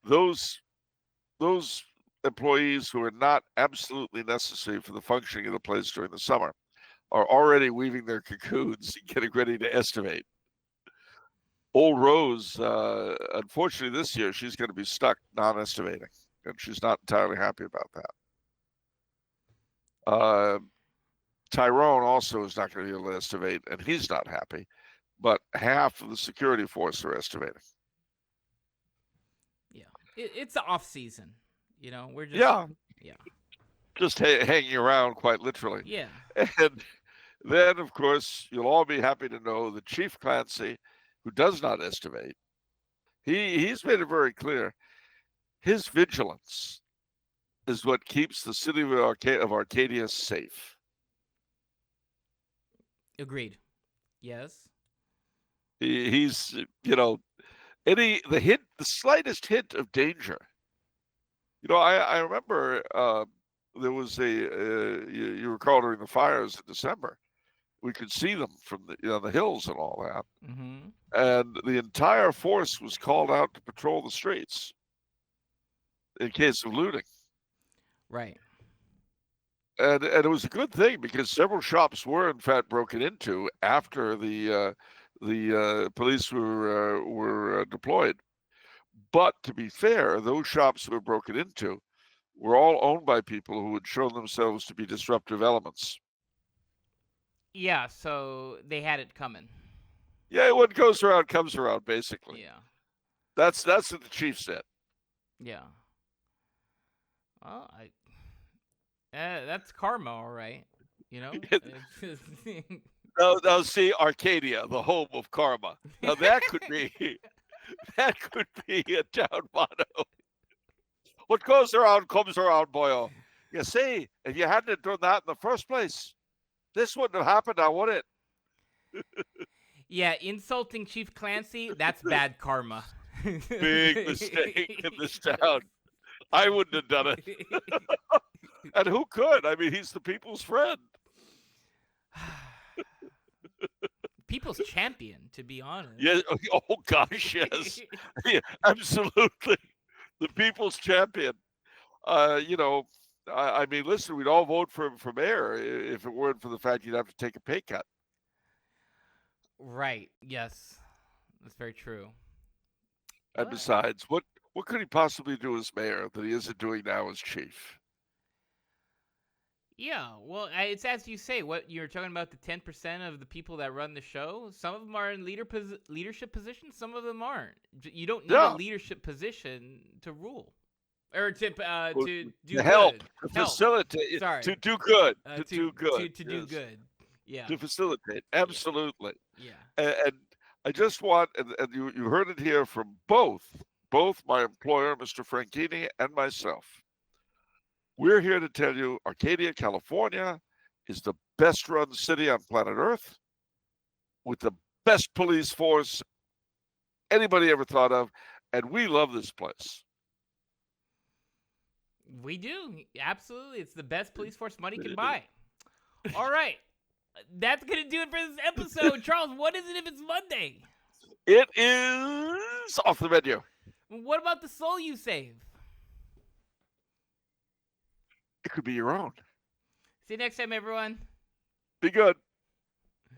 those employees who are not absolutely necessary for the functioning of the place during the summer are already weaving their cocoons and getting ready to estimate. Old Rose, unfortunately this year, she's going to be stuck non-estimating, and she's not entirely happy about that. Tyrone also is not going to be able to estimate, and he's not happy, but half of the security force are estimating. Yeah, it's the off season. You know, we're just just hanging around, quite literally. Yeah. And then, of course, you'll all be happy to know that Chief Clancy, who does not estimate, he's made it very clear. His vigilance is what keeps the city of Arcadia safe. Agreed. Yes. He's, the slightest hint of danger. I remember there was you recall during the fires in December, we could see them from the hills and all that. Mm-hmm. And the entire force was called out to patrol the streets in case of looting. Right. And it was a good thing because several shops were in fact broken into after the police were deployed. But to be fair, those shops that were broken into were all owned by people who had shown themselves to be disruptive elements. Yeah, so they had it coming. Yeah, what goes around comes around, basically. Yeah. That's what the chief said. Yeah. Well, that's karma, all right. Now, see, Arcadia, the home of karma. Now that could be a town motto. What goes around comes around, boyo. You see, if you hadn't done that in the first place, this wouldn't have happened now, would it? Yeah, insulting Chief Clancy, that's bad karma. Big mistake in this town. I wouldn't have done it. And who could? I mean, he's the people's friend. People's champion, to be honest. Yeah. Oh gosh, yes. Yeah, absolutely. The people's champion. I mean, listen, we'd all vote for him for mayor if it weren't for the fact he'd have to take a pay cut. Right. Yes. That's very true. And besides, what could he possibly do as mayor that he isn't doing now as chief? Yeah, well, it's as you say. What you're talking about, the 10% of the people that run the show. Some of them are in leadership positions. Some of them aren't. You don't need a leadership position to rule, or to do help, good. to facilitate, Sorry. to do good, to do good. Yeah. To facilitate, absolutely. Yeah. And I just want, and you heard it here from both my employer, Mr. Franchini, and myself. We're here to tell you Arcadia, California is the best run city on planet Earth with the best police force anybody ever thought of. And we love this place. We do. Absolutely. It's the best police force money can buy. All right. That's going to do it for this episode. Charles, what is it if it's Monday? It is off the menu. What about the soul you save? It could be your own. See you next time, everyone. Be good.